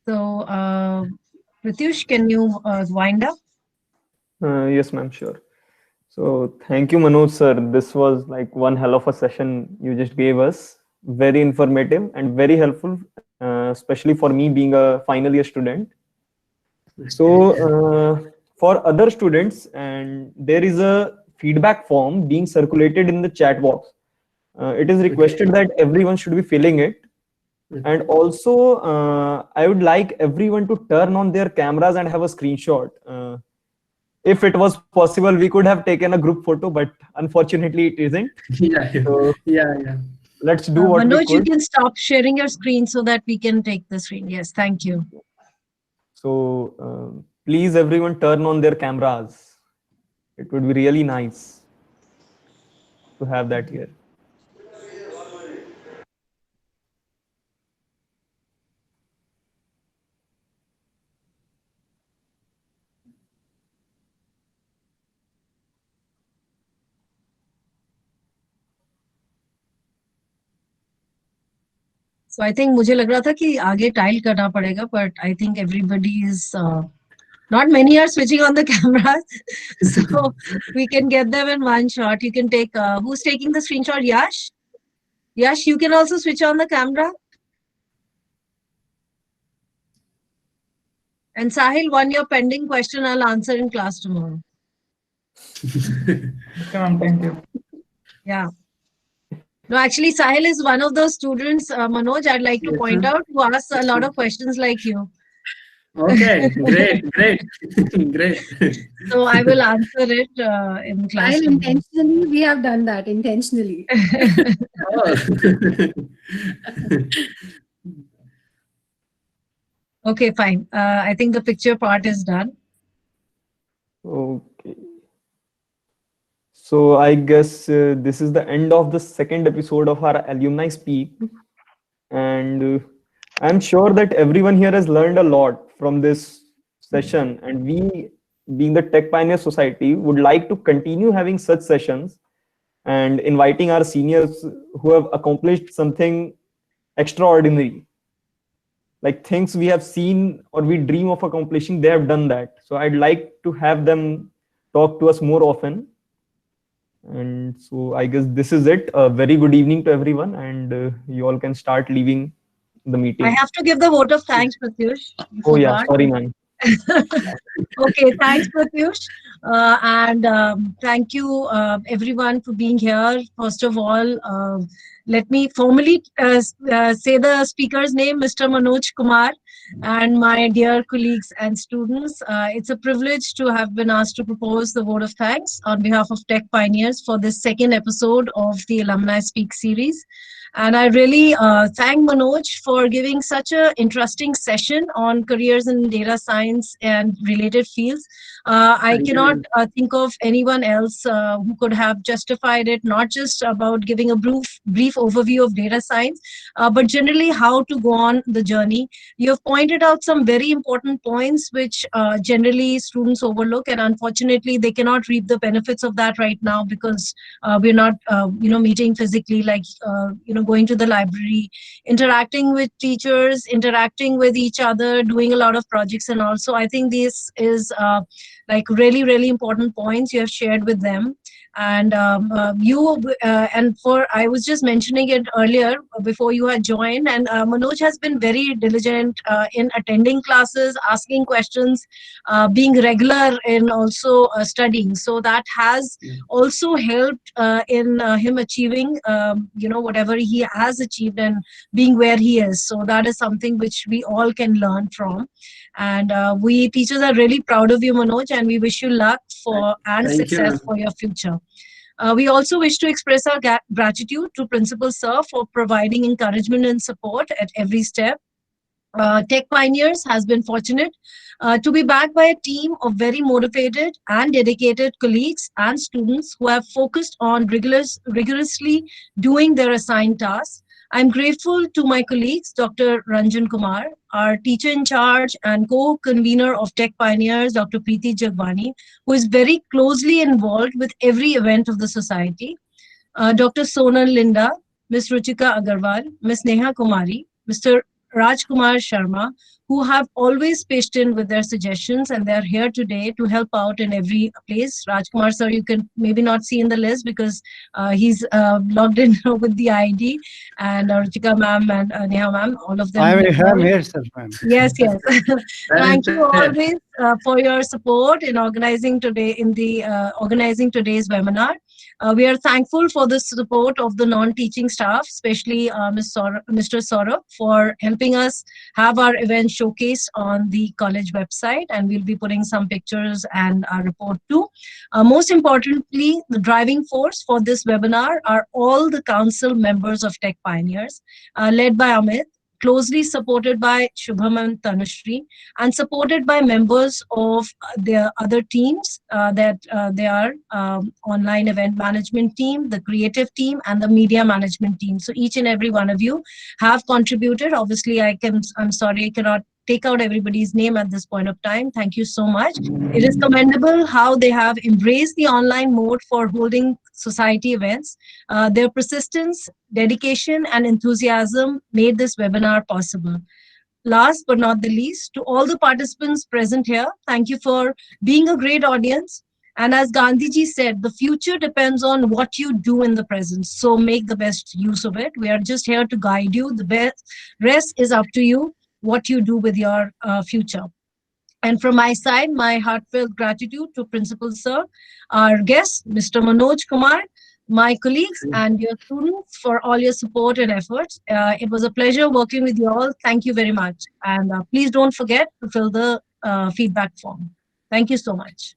So, Pratyush, can you wind up? Yes, ma'am, sure. So thank you, Manoj sir. This was like one hell of a session you just gave us. Very informative and very helpful, especially for me being a final year student. So for other students, and there is a feedback form being circulated in the chat box. It is requested that everyone should be filling it. And also, I would like everyone to turn on their cameras and have a screenshot. If it was possible, we could have taken a group photo, but unfortunately, it isn't. Yeah. So Yeah. let's do what we Manoj, you could. can stop sharing your screen so that we can take the screen. Yes, thank you. So please, everyone, turn on their cameras. It would be really nice to have that here. So I think मुझे लग रहा था कि आगे tile करना पड़ेगा, but I think everybody is not many are switching on the cameras, so we can get them in one shot. You can take who's taking the screenshot? Yash. Yash, you can also switch on the camera. And Sahil, one your pending question I'll answer in class tomorrow. Okay, ma'am. Thank you. Yeah. No, actually, Sahil is one of those students, Manoj, I'd like to Yes, point ma'am. out, who asks a lot of questions like you. Okay, great, great, great. So I will answer it in While classroom. intentionally, we have done that intentionally. Oh. Okay, fine. I think the picture part is done. Okay. So I guess this is the end of the second episode of our Alumni Speak. And I'm sure that everyone here has learned a lot from this session. And we, being the Tech Pioneer Society, would like to continue having such sessions and inviting our seniors who have accomplished something extraordinary. Like things we have seen or we dream of accomplishing, they have done that. So I'd like to have them talk to us more often. And so I guess this is it. A very good evening to everyone, and you all can start leaving the I meeting. have to give the vote of thanks, Pratyush. You Oh yeah, forgot. sorry, man. Okay, thanks, Pratyush. And thank you, everyone, for being here. First of all, let me formally say the speaker's name, Mr. Manoj Kumar, and my dear colleagues and students. It's a privilege to have been asked to propose the vote of thanks on behalf of Tech Pioneers for this second episode of the Alumni Speak series. And I really thank Manoj for giving such an interesting session on careers in data science and related fields. I Thank you, cannot ma'am. think of anyone else who could have justified it, not just about giving a brief overview of data science, but generally how to go on the journey. You have pointed out some very important points which generally students overlook, and unfortunately they cannot reap the benefits of that right now because we're not meeting physically, like going to the library, interacting with teachers, interacting with each other, doing a lot of projects. And also I think this is like really important points you have shared with them. And I was just mentioning it earlier before you had joined, and Manoj has been very diligent in attending classes, asking questions, being regular in also studying. So that has also helped in him achieving whatever he has achieved and being where he is. So that is something which we all can learn from. And we teachers are really proud of you, Manoj, and we wish you luck for and Thank you, success ma'am. for your future. We also wish to express our gratitude to Principal Sir for providing encouragement and support at every step. Tech Pioneers has been fortunate to be backed by a team of very motivated and dedicated colleagues and students who have focused on rigorously doing their assigned tasks. I'm grateful to my colleagues, Dr. Ranjan Kumar, our teacher in charge and co-convener of Tech Pioneers, Dr. Preeti Jagwani, who is very closely involved with every event of the society, Dr. Sonal Linda, Ms. Ruchika Agarwal, Ms. Neha Kumari, Mr. Rajkumar Sharma, who have always pitched in with their suggestions, and they're here today to help out in every place. Rajkumar sir, you can maybe not see in the list because he's logged in with the ID, and Ruchika ma'am and Neha ma'am, all of them. I'm here, sir, ma'am. Yes, yes. Thank you Well said. always for your support in organizing today's webinar. We are thankful for the support of the non-teaching staff, especially Mr. Saurabh, for helping us have our event showcased on the college website, and we'll be putting some pictures and our report too. Most importantly, the driving force for this webinar are all the council members of Tech Pioneers, led by Amit, closely supported by Shubham and Tanushree, and supported by members of their other teams that they are online event management team, the creative team, and the media management team. So each and every one of you have contributed. Obviously, I'm sorry, I cannot take out everybody's name at this point of time. Thank you so much. It is commendable how they have embraced the online mode for holding society events. Their persistence, dedication, and enthusiasm made this webinar possible. Last but not the least, to all the participants present here, thank you for being a great audience. And as Gandhiji said, the future depends on what you do in the present. So make the best use of it. We are just here to guide you. The rest is up to you, what you do with your future. And from my side, my heartfelt gratitude to Principal Sir, our guest, Mr. Manoj Kumar, my colleagues and your students for all your support and efforts. It was a pleasure working with you all. Thank you very much. And please don't forget to fill the feedback form. Thank you so much.